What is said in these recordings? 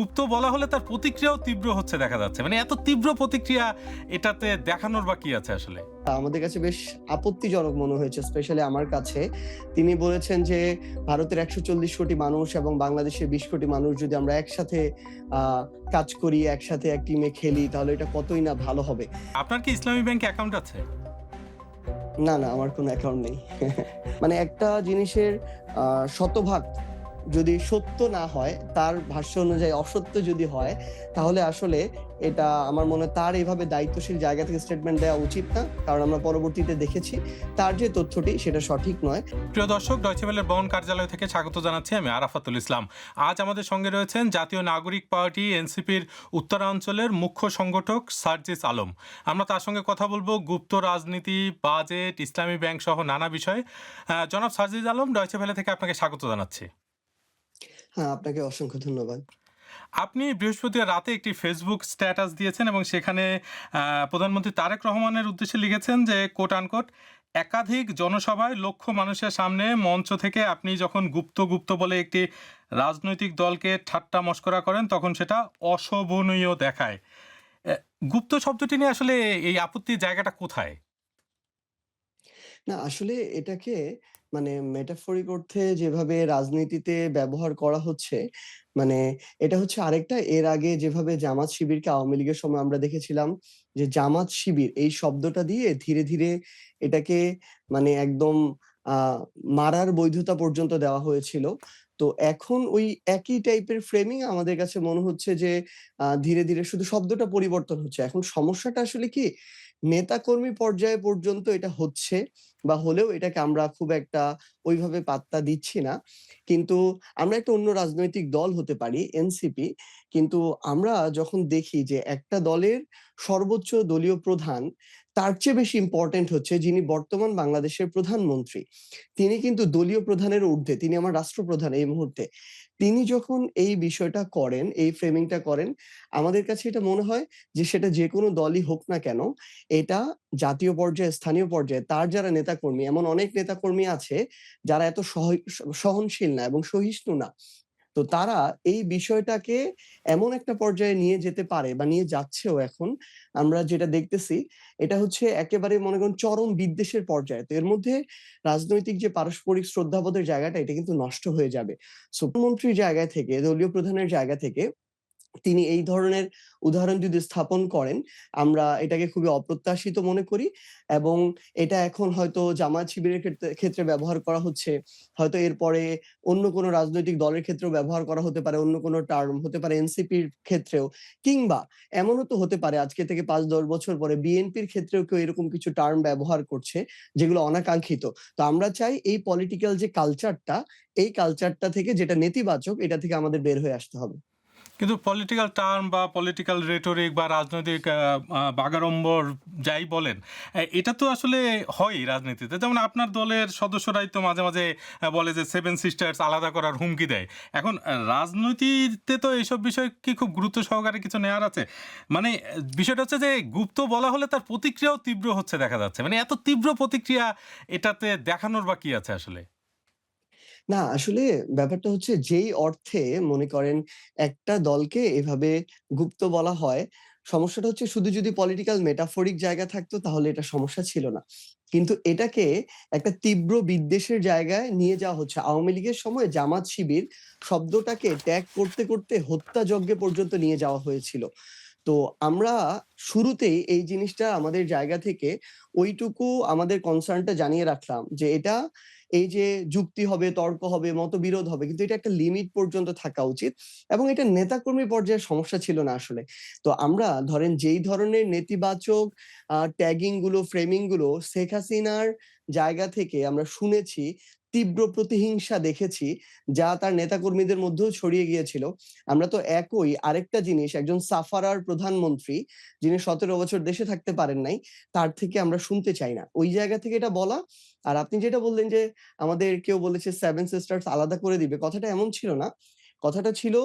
গুপ্ত বলা হলে তার প্রতিক্রিয়াও তীব্র হচ্ছে দেখা যাচ্ছে। মানে এত তীব্র প্রতিক্রিয়া এটাতে দেখানোর বা কি আছে আসলে? আমাদের কাছে বেশ আপত্তিজনক মনে হয়েছে, স্পেশালি আমার কাছে। তিনি বলেছেন যে ভারতের ১৪০ কোটি মানুষ এবং বাংলাদেশের ২০ কোটি মানুষ যদি আমরা একসাথে আ কাজ করি, একসাথে এক টিমে খেলি তাহলে এটা কতই না ভালো হবে। আপনার কি ইসলামী ব্যাংকে অ্যাকাউন্ট আছে? না, না, আমার কোনো অ্যাকাউন্ট নেই। মানে একটা জিনিসের আ শতভাগ যদি সত্য না হয়, তার ভাষ্য অনুযায়ী অসত্য যদি হয়, তাহলে আসলে এটা আমার মনে হয় তার এভাবে দায়িত্বশীল জায়গা থেকে স্টেটমেন্ট দেওয়া উচিত না। কারণ আমরা পরবর্তীতে দেখেছি তার যে তথ্যটি সেটা সঠিক নয়। প্রিয় দর্শক, ডয়চে ভেলের বন কার্যালয় থেকে স্বাগত জানাচ্ছি আমি আরাফাতুল ইসলাম। আজ আমাদের সঙ্গে রয়েছেন জাতীয় নাগরিক পার্টি এনসিপির উত্তরাঞ্চলের মুখ্য সংগঠক সার্জিস আলম। আমরা তার সঙ্গে কথা বলবো গুপ্ত রাজনীতি, বাজেট, ইসলামী ব্যাংক সহ নানা বিষয়ে। জনাব সার্জিস আলম, ডয়চে ভেলে থেকে আপনাকে স্বাগত জানাচ্ছি। হ্যাঁ, আপনাকে অসংখ্য ধন্যবাদ। আপনি বৃহস্পতিবার রাতে একটি ফেসবুক স্ট্যাটাস দিয়েছেন এবং সেখানে প্রধানমন্ত্রী তারেক রহমানের উদ্দেশ্যে লিখেছেন যে কোট আনকোট, একাধিক জনসভায় লক্ষ মানুষের সামনে মঞ্চ থেকে আপনি যখন গুপ্ত গুপ্ত বলে একটি রাজনৈতিক দলকে ঠাট্টা মশকরা করেন তখন সেটা অশোভনীয় দেখায়। এ, গুপ্ত শব্দটি নিয়ে আসলে এই আপত্তির জায়গাটা কোথায়? না, আসলে এটাকে মানে মেটাফরিক অর্থে যেভাবে রাজনীতিতে ব্যবহার করা হচ্ছে, মানে এটা হচ্ছে আরেকটা, এর আগে যেভাবে জামাত শিবিরকে আওয়ামী লীগের সময় আমরা দেখেছিলাম যে জামাত শিবির এই শব্দটা দিয়ে ধীরে, ধীরে এটাকে মানে একদম আ মারার বৈধতা পর্যন্ত দেওয়া হয়েছিল। তো এখন ওই একই টাইপের ফ্রেমিং আমাদের কাছে মনে হচ্ছে যে ধীরে, ধীরে শুধু শব্দটা পরিবর্তন হচ্ছে। এখন সমস্যাটা আসলে কি? নেতাকর্মী পর্যায়ে পর্যন্ত এটা হচ্ছে বা হলেও এটাকে আমরা খুব একটা ওইভাবে পাত্তা দিচ্ছি না। কিন্তু আমরা একটা অন্য রাজনৈতিক দল হতে পারি, এনসিপি। কিন্তু আমরা যখন দেখি যে একটা দলের সর্বোচ্চ দলীয় প্রধান, তার চেয়ে বেশি ইম্পোর্টেন্ট হচ্ছে যিনি বর্তমান বাংলাদেশের প্রধানমন্ত্রী। তিনি কিন্তু দলীয় প্রধানের ঊর্ধ্বে, তিনি আমার রাষ্ট্রপ্রধান এই মুহূর্তে। তিনি যখন এই বিষয়টা করেন, এই ফ্রেমিংটা করেন, আমাদের কাছে এটা মনে হয় যে সেটা যেকোনো দলই হোক না কেন, এটা জাতীয় পর্যায়ে, স্থানীয় পর্যায়ে তার যারা নেতাকর্মী, এমন অনেক নেতাকর্মী আছে যারা এত সহনশীল না এবং সহিষ্ণু না। তো তারা এই বিষয়টাকে এমন একটা পর্যায়ে নিয়ে যেতে পারে বা নিয়ে যাচ্ছেও এখন। আমরা যেটা দেখতেছি এটা হচ্ছে একেবারে মনে করুন চরম বিদ্বেষের পর্যায়ে। তো এর মধ্যে রাজনৈতিক যে পারস্পরিক শ্রদ্ধাবোধের জায়গাটা এটা কিন্তু নষ্ট হয়ে যাবে। সো প্রধানমন্ত্রীর জায়গা থেকে, দলীয় প্রধানের জায়গা থেকে তিনি এই ধরনের উদাহরণ যদি স্থাপন করেন, আমরা এটাকে খুবই অপ্রত্যাশিত মনে করি এবং এটা এখন হয়তো জামায়াত শিবিরের ক্ষেত্রে ব্যবহার করা হচ্ছে। হয়তো এরপরে অন্য কোনো রাজনৈতিক দলের ক্ষেত্রেও ব্যবহার করা হতে পারে, অন্য কোনো টার্ম হতে পারে এনসিপির ক্ষেত্রেও। কিংবা এমনও তো হতে পারে আজকে থেকে ৫-১০ বছর পরে বিএনপির ক্ষেত্রেও কেউ এরকম কিছু টার্ম ব্যবহার করছে, যেগুলো অনাকাঙ্ক্ষিত। তো আমরা চাই এই পলিটিক্যাল যে কালচারটা, এই কালচারটা থেকে যেটা নেতিবাচক, এটা থেকে আমাদের বের হয়ে আসতে হবে। কিন্তু পলিটিক্যাল টার্ম বা পলিটিক্যাল রেটরিক বা রাজনৈতিক বাগাড়ম্বর যাই বলেন, এটা তো আসলে হয়ই রাজনীতিতে। যেমন আপনার দলের সদস্যরাই তো মাঝে মাঝে বলে যে সেভেন সিস্টার্স আলাদা করার হুমকি দেয়। এখন রাজনীতিতে তো এইসব বিষয় কি খুব গুরুত্ব সহকারে কিছু নেওয়ার আছে? মানে বিষয়টা হচ্ছে যে গুপ্ত বলা হলে তার প্রতিক্রিয়াও তীব্র হচ্ছে দেখা যাচ্ছে। মানে এত তীব্র প্রতিক্রিয়া এটাতে দেখানোর বা কি আছে আসলে? না, আসলে ব্যাপারটা হচ্ছে যেই অর্থে মনে করেন একটা দলকে এভাবে গুপ্ত বলা হয়, সমস্যাটা হচ্ছে শুধু যদি পলিটিক্যাল মেটাফরিক জায়গা থাকতো তাহলে এটা সমস্যা ছিল না। কিন্তু এটাকে একটা তীব্র বিদ্বেষের জায়গায় নিয়ে যাওয়া হচ্ছে। আওয়ামী লীগের সময় জামাত শিবির শব্দটাকে ত্যাগ করতে, করতে হত্যাযজ্ঞে পর্যন্ত নিয়ে যাওয়া হয়েছিল। তো আমরা শুরুতেই এই জিনিসটা আমাদের জায়গা থেকে ওইটুকু আমাদের কনসার্নটা জানিয়ে রাখলাম যে এটা এই যে যুক্তি হবে, তর্ক হবে, মতবিরোধ হবে কিন্তু এটা একটা লিমিট পর্যন্ত থাকা উচিত এবং এটা নেতাকর্মী পর্যায়ে সমস্যা ছিল না আসলে। তো আমরা ধরেন যেই ধরনের নেতিবাচক ট্যাগিং গুলো, ফ্রেমিং গুলো শেখ হাসিনার জায়গা থেকে আমরা শুনেছি, তীব্র প্রতিহিংসা দেখেছি যা তার নেতাকর্মীদের মধ্যেও ছড়িয়ে গিয়েছিল। আমরা তো একই আরেকটা জিনিস একজন সাফারার প্রধানমন্ত্রী যিনি ১৭ বছর দেশে থাকতে পারেন নাই, তার থেকে আমরা শুনতে চাই না। ওই জায়গা থেকে এটা বলা। আর আপনি যেটা বললেন যে আমাদের কেউ বলেছে সেভেন সিস্টার্স আলাদা করে দিবে, কথাটা এমন ছিল না। কথাটা ছিল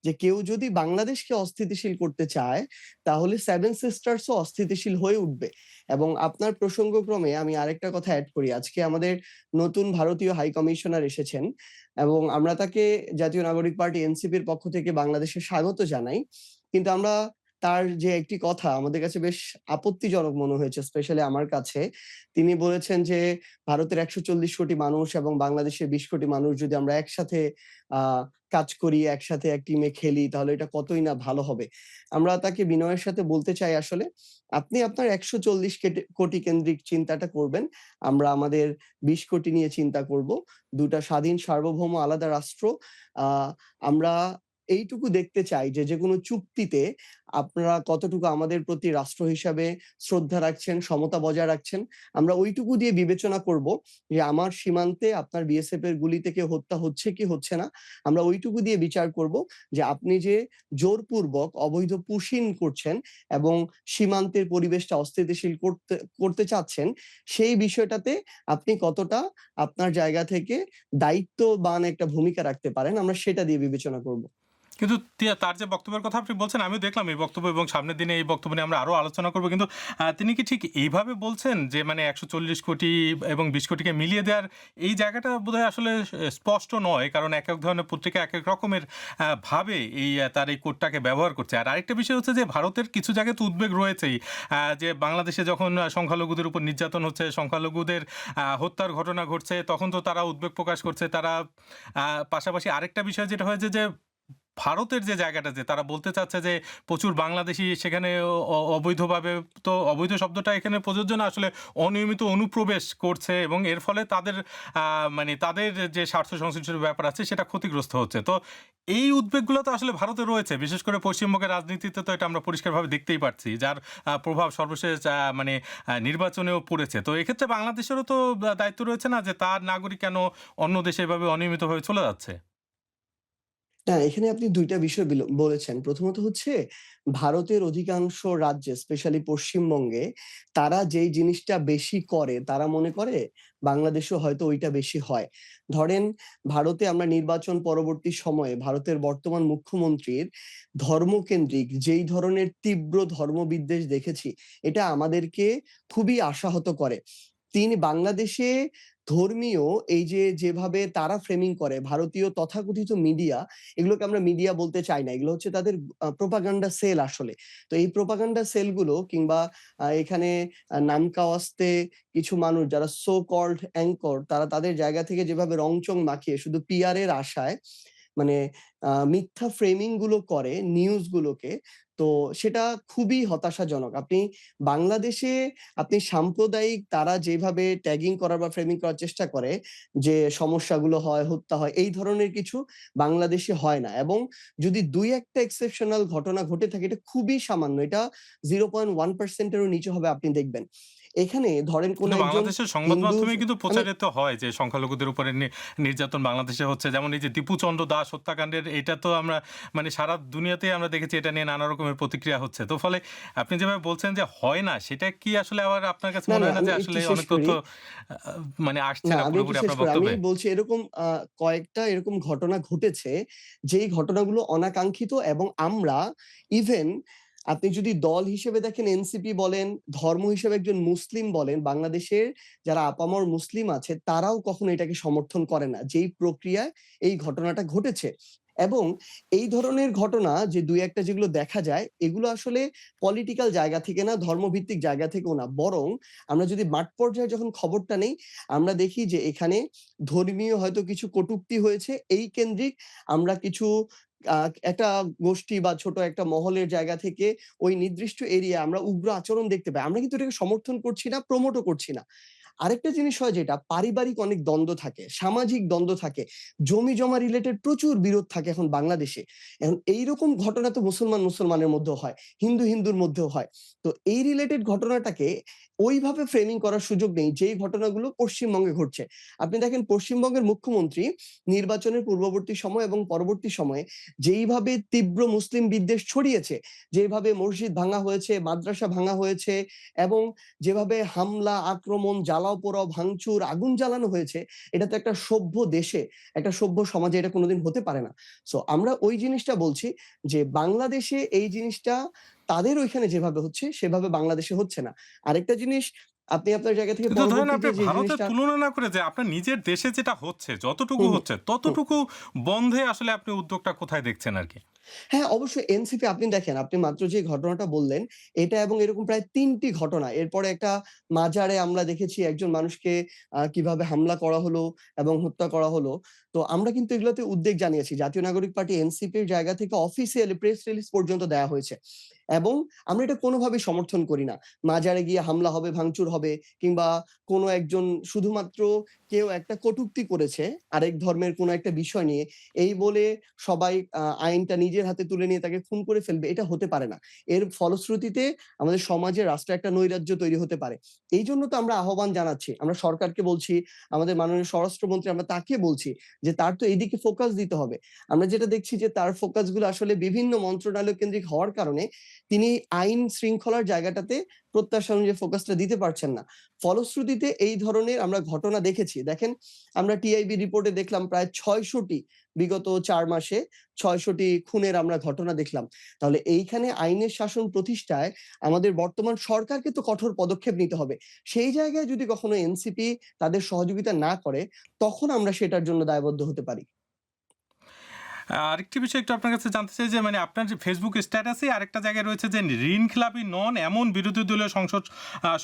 যে কেউ যদি বাংলাদেশকে অস্থিতিশীল করতে চায়, তাহলে সেভেন সিস্টার্সও অস্থিতিশীল হয়ে উঠবে। এবং আপনার প্রসঙ্গক্রমে আমি আরেকটা কথা এড করি। আজকে আমাদের নতুন ভারতীয় হাই কমিশনার এসেছেন এবং আমরা তাকে জাতীয় নাগরিক পার্টি এনসিপির পক্ষ থেকে বাংলাদেশে স্বাগত জানাই। কিন্তু আমরা তার যে একটি কথা আমাদের কাছে বেশ আপত্তিজনক মনে হয়েছে, স্পেশালি আমার কাছে। তিনি বলেছেন যে ভারতের ১৪০ কোটি মানুষ এবং বাংলাদেশের ২০ কোটি মানুষ যদি আমরা একসাথে আ কাজ করি, একসাথে এক টিমে খেলি, তাহলে এটা কতই না ভালো হবে। আমরা তাকে বিনয়ের সাথে বলতে চাই, আসলে আপনি আপনার ১৪০ কোটি কেন্দ্রিক চিন্তাটা করবেন। আমরা আমাদের ২০ কোটি নিয়ে চিন্তা করব। ২ টা স্বাধীন সার্বভৌম আলাদা রাষ্ট্র। আ আমরা এইটুকু দেখতে চাই যে যেকোনো চুক্তিতে আপনারা কতটুকু আমাদের প্রতি রাষ্ট্র হিসাবে শ্রদ্ধা রাখছেন, সমতা বজায় রাখছেন। আমরা ওইটুকু দিয়ে বিবেচনা করব যে আমার সীমান্তে আপনার বিএসএফ এর গুলি থেকে হত্যা হচ্ছে কি হচ্ছে না। আমরা ওইটুকু দিয়ে বিচার করব যে আপনি যে জোরপূর্বক অবৈধ পুশিং করছেন এবং সীমান্তের পরিবেশটা অস্থিতিশীল করতে করতে চাচ্ছেন, সেই বিষয়টাতে আপনি কতটা আপনার জায়গা থেকে দায়িত্ববান একটা ভূমিকা রাখতে পারেন, আমরা সেটা দিয়ে বিবেচনা করব। কিন্তু তার যে বক্তব্যের কথা আপনি বলছেন, আমিও দেখলাম এই বক্তব্য এবং সামনের দিনে এই বক্তব্য নিয়ে আমরা আরো আলোচনা করব। কিন্তু তিনি কি ঠিক এইভাবে বলছেন যে মানে ১৪০ কোটি এবং ২০ কোটিকে মিলিয়ে দেওয়ার এই জায়গাটা বোধহয় আসলে স্পষ্ট নয়। কারণ একেক ধরনের পত্রিকা একেক রকমের ভাবে তার এই কোডটাকে ব্যবহার করছে। আর আরেকটা বিষয় হচ্ছে যে ভারতের কিছু জায়গায় তো উদ্বেগ রয়েছেই, যে বাংলাদেশে যখন সংখ্যালঘুদের উপর নির্যাতন হচ্ছে, সংখ্যালঘুদের হত্যার ঘটনা ঘটছে, তখন তো তারা উদ্বেগ প্রকাশ করছে। তারা পাশাপাশি আরেকটা বিষয় যেটা হয়েছে যে ভারতের যে জায়গাটা, যে তারা বলতে চাচ্ছে যে প্রচুর বাংলাদেশী সেখানে অবৈধভাবে, তো অবৈধ শব্দটা এখানে প্রযোজ্য না, আসলে অনিয়মিত অনুপ্রবেশ করছে এবং এর ফলে তাদের মানে তাদের যে স্বার্থ সংশ্লিষ্ট ব্যাপার আছে সেটা ক্ষতিগ্রস্ত হচ্ছে। তো এই উদ্বেগগুলো তো আসলে ভারতে রয়েছে, বিশেষ করে পশ্চিমবঙ্গের রাজনীতিতে তো এটা আমরা পরিষ্কারভাবে দেখতেই পাচ্ছি, যার প্রভাব সর্বশেষ মানে নির্বাচনেও পড়েছে। তো এক্ষেত্রে বাংলাদেশেরও তো দায়িত্ব রয়েছে না, যে তার নাগরিক কেন অন্য দেশে এভাবে অনিয়মিতভাবে চলে যাচ্ছে। না, এখানে আপনি ২ টা বিষয় বলেছেন। প্রথমত হচ্ছে ভারতের অধিকাংশ রাজ্যে, স্পেশালি পশ্চিমবঙ্গে, তারা যেই জিনিসটা বেশি করে তারা মনে করে বাংলাদেশেও হয়তো ওইটা বেশি হয়। ধরেন, ভারতে আমরা নির্বাচন পরবর্তী সময়ে ভারতের বর্তমান মুখ্যমন্ত্রীর ধর্মকেন্দ্রিক যেই ধরনের তীব্র ধর্মবিদ্বেষ দেখেছি, এটা আমাদেরকে খুবই আশাহত করে। তিনি বাংলাদেশে ধর্মীয় এই যে যেভাবে তারা ফ্রেমিং করে, ভারতীয় তথাকথিত মিডিয়া, এগুলোকে আমরা মিডিয়া বলতে চাই না। এগুলো হচ্ছে তাদের প্রোপাগান্ডা সেল আসলে। তো এই প্রোপাগান্ডা সেলগুলো কিংবা এখানে নামকাওয়াস্তে কিছু মানুষ যারা সো কল্ড অ্যাঙ্কর, তারা তাদের জায়গা থেকে যেভাবে রংচং মাখিয়ে শুধু পিআর এর আশায় মানে মিথ্যা ফ্রেমিং গুলো করে নিউজ গুলোকে, তো সেটা খুবই হতাশাজনক। বাংলাদেশে আপনি সাম্প্রদায়িক তারা যেভাবে ট্যাগিং করার বা ফ্রেমিং করার চেষ্টা করে যে সমস্যাগুলো হয়, হত্যা হয়, এই ধরনের কিছু বাংলাদেশে হয় না। এবং যদি ২-১ টা এক্সেপশনাল ঘটনা ঘটে থাকে, এটা খুবই সামান্য। এটা 0.1% এরও নিচে হবে, আপনি দেখবেন। এখানে ধরেন কোন কিন্তু একজন বাংলাদেশের সংবাদ হিন্দু মাধ্যমে কিন্তু আমি প্রচারিত হয় যে সংখ্যালঘুদের উপরে নির্যাতন বাংলাদেশে হচ্ছে। যেমন এই যে দীপুচন্দ্র দাস হত্যাকাণ্ডের, এটা তো আমরা মানে সারা দুনিয়াতেই আমরা দেখেছি এটা নিয়ে নানা রকমের প্রতিক্রিয়া হচ্ছে। তো ফলে আপনি যেভাবে বলছেন যে হয় না, সেটা কি আসলে আবার আপনার কাছে না, মনে না, হয় না আমি যে একটু আসলে শেষ অনেক তথ্য করি। মানে আসছে না, না আমি একটু পুরোপুরি শেষ আপনার করি। আমি বক্তব্যে? বলছি এরকম কয়েকটা এরকম ঘটনা ঘটেছে, যেই ঘটনাগুলো অনাকাঙ্ক্ষিত এবং আমরা ইভেন আপনি যদি দল হিসেবে দেখেন এনসিপি বলেন, ধর্ম হিসেবে একজন মুসলিম বলেন, বাংলাদেশের যারা আপামর মুসলিম আছে তারাও কখনো এটাকে সমর্থন করে না, যেই প্রক্রিয়ায় এই ঘটনাটা ঘটেছে। এবং এই ধরনের ঘটনা যে ২-১ টা যেগুলো দেখা যায়, এগুলো আসলে পলিটিক্যাল জায়গা থেকে না, ধর্মভিত্তিক জায়গা থেকেও না। বরং আমরা যদি মাঠ পর্যায়ে যখন খবরটা নেই, আমরা দেখি যে এখানে ধর্মীয় হয়তো কিছু কটূক্তি হয়েছে, এই কেন্দ্রিক আমরা কিছু আ একটা গোষ্ঠী বা ছোট একটা মহলের জায়গা থেকে ওই নির্দিষ্ট এরিয়ায় আমরা উগ্র আচরণ দেখতে পাই। আমরা কিন্তু এটাকে সমর্থন করছি না, প্রমোটও করছি না। আরেকটা জিনিস হয় যেটা, পারিবারিক অনেক দ্বন্দ্ব থাকে, সামাজিক দ্বন্দ্ব থাকে, জমি-জমা রিলেটেড প্রচুর বিরোধ থাকে এখন বাংলাদেশে। এখন এইরকম ঘটনা তো মুসলমানের মধ্যেও হয়, হিন্দুর মধ্যেও হয়। তো এই রিলেটেড ঘটনাটাকে ওইভাবে ফ্রেমিং করার সুযোগ নেই, যেই ঘটনাগুলো পশ্চিমবঙ্গে ঘটছে। আপনি দেখেন পশ্চিমবঙ্গের মুখ্যমন্ত্রী নির্বাচনের পূর্ববর্তী সময় এবং পরবর্তী সময়ে যেইভাবে তীব্র মুসলিম বিদ্বেষ ছড়িয়েছে, যেভাবে মসজিদ ভাঙা হয়েছে, মাদ্রাসা ভাঙা হয়েছে এবং যেভাবে হামলা, আক্রমণ, জ্বালা জ্বালাও পোড়াও, ভাঙচুর, আগুন জ্বালানো হয়েছে, এটা তো একটা সভ্য দেশে, একটা সভ্য সমাজে এটা কোনোদিন হতে পারে না। সো আমরা ওই জিনিসটা বলছি যে বাংলাদেশে এই জিনিসটা তাদের ওইখানে যেভাবে হচ্ছে সেভাবে বাংলাদেশে হচ্ছে না। আরেকটা জিনিস আপনি আপনার জায়গা থেকে কিন্তু ধরেন পরবর্তীতে আপনি যে ভারতের জিনিসটা তুলনা না করে যে আপনার নিজের দেশে যেটা হচ্ছে, যতটুকু হুম, হুম, হচ্ছে হুম। ততটুকু বন্ধে আসলে আপনি উদ্যোগটা কোথায় দেখছেন আরকি? হ্যাঁ, অবশ্যই এনসিপি আপনি দেখেন, আপনি মাত্র যে ঘটনাটা বললেন, এটা এবং এরকম প্রায় ৩ টি ঘটনা। এরপরে একটা মাজারে আমরা দেখেছি একজন মানুষকে কিভাবে হামলা করা হলো এবং হত্যা করা হলো। তো আমরা কিন্তু এগুলোতে উদ্বেগ জানিয়েছি। জাতীয় নাগরিক পার্টি এনসিপির জায়গা থেকে অফিসিয়ালি প্রেস রিলিজ পর্যন্ত দেয়া হয়েছে। এবং আমরা এটা কোনোভাবেই সমর্থন করি না। মাজারে গিয়ে হামলা হবে, ভাঙচুর হবে কিংবা কোনো একজন শুধুমাত্র কেউ একটা কটূক্তি করেছে আরেক ধর্মের কোনো একটা বিষয় নিয়ে, এই বলে সবাই আইনটা নিজের হাতে তুলে নিয়ে তাকে খুন করে ফেলবে, এটা হতে পারে না। এর ফলশ্রুতিতে আমাদের সমাজে রাষ্ট্রে একটা নৈরাজ্য তৈরি হতে পারে। এইজন্য তো আমরা আহ্বান জানাচ্ছি। আমরা সরকারকে বলছি, আমাদের মাননীয় স্বরাষ্ট্রমন্ত্রী আমরা তাকে বলছি যে তার তো এইদিকে ফোকাস দিতে হবে। আমরা যেটা দেখছি যে তার ফোকাসগুলো আসলে বিভিন্ন মন্ত্রণালয় কেন্দ্রিক হওয়ার কারণে তিনি আইন শৃঙ্খলার জায়গাটাতে প্রত্যাশা অনুযায়ী ফোকাসটা দিতে পারছেন না। ফলশ্রুতিতে এই ধরনের আমরা ঘটনা দেখেছি। দেখেন, আমরা টিআইবি রিপোর্টে দেখলাম প্রায় ৬০০ টি বিগত ৪ মাসে ৬০০ টি খুনের আমরা ঘটনা দেখলাম। তাহলে এইখানে আইনের শাসন প্রতিষ্ঠায় আমাদের বর্তমান সরকারকে তো কঠোর পদক্ষেপ নিতে হবে। সেই জায়গায় যদি কখনো এনসিপি তাদের সহযোগিতা না করে, তখন আমরা সেটার জন্য দায়বদ্ধ হতে পারি। আরেকটি বিষয় একটু আপনার কাছে জানতে চাই যে মানে আপনার যে ফেসবুক স্ট্যাটাসে আরেকটা জায়গায় রয়েছে যে ঋণখেলাপি নন এমন বিরোধী দলীয় সংসদ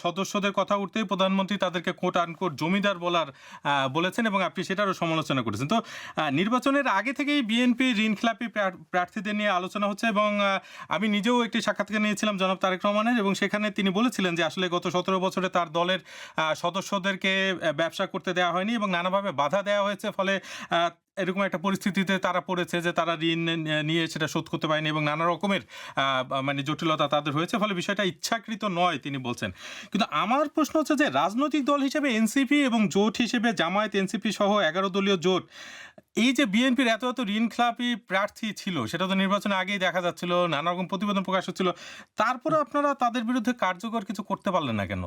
সদস্যদের কথা উঠতেই প্রধানমন্ত্রী তাদেরকে কোট আনকোট জমিদার বলেছেন এবং আপনি সেটারও সমালোচনা করেছেন। তো নির্বাচনের আগে থেকেই বিএনপি ঋণখেলাপি প্রার্থীদের নিয়ে আলোচনা হচ্ছে এবং আমি নিজেও একটি সাক্ষাৎকার নিয়েছিলাম জনাব তারেক রহমানের এবং সেখানে তিনি বলেছিলেন যে আসলে গত ১৭ বছরে তার দলের সদস্যদেরকে ব্যবসা করতে দেওয়া হয়নি এবং নানাভাবে বাধা দেওয়া হয়েছে, ফলে এরকম একটা পরিস্থিতিতে তারা পড়েছে যে তারা ঋণ নিয়ে সেটা শোধ করতে পারেনি এবং নানা রকমের মানে জটিলতা তাদের হয়েছে, ফলে বিষয়টা ইচ্ছাকৃত নয় তিনি বলছেন। কিন্তু আমার প্রশ্ন হচ্ছে যে রাজনৈতিক দল হিসেবে এনসিপি এবং জোট হিসেবে জামায়াত, এনসিপি সহ ১১ দলীয় জোট, এই যে বিএনপির এত এত ঋণখেলাপি প্রার্থী ছিল সেটা তো নির্বাচনের আগেই দেখা যাচ্ছিল, নানা রকম প্রতিবেদন প্রকাশ হচ্ছিল, তারপরে আপনারা তাদের বিরুদ্ধে কার্যকর কিছু করতে পারলেন না কেন?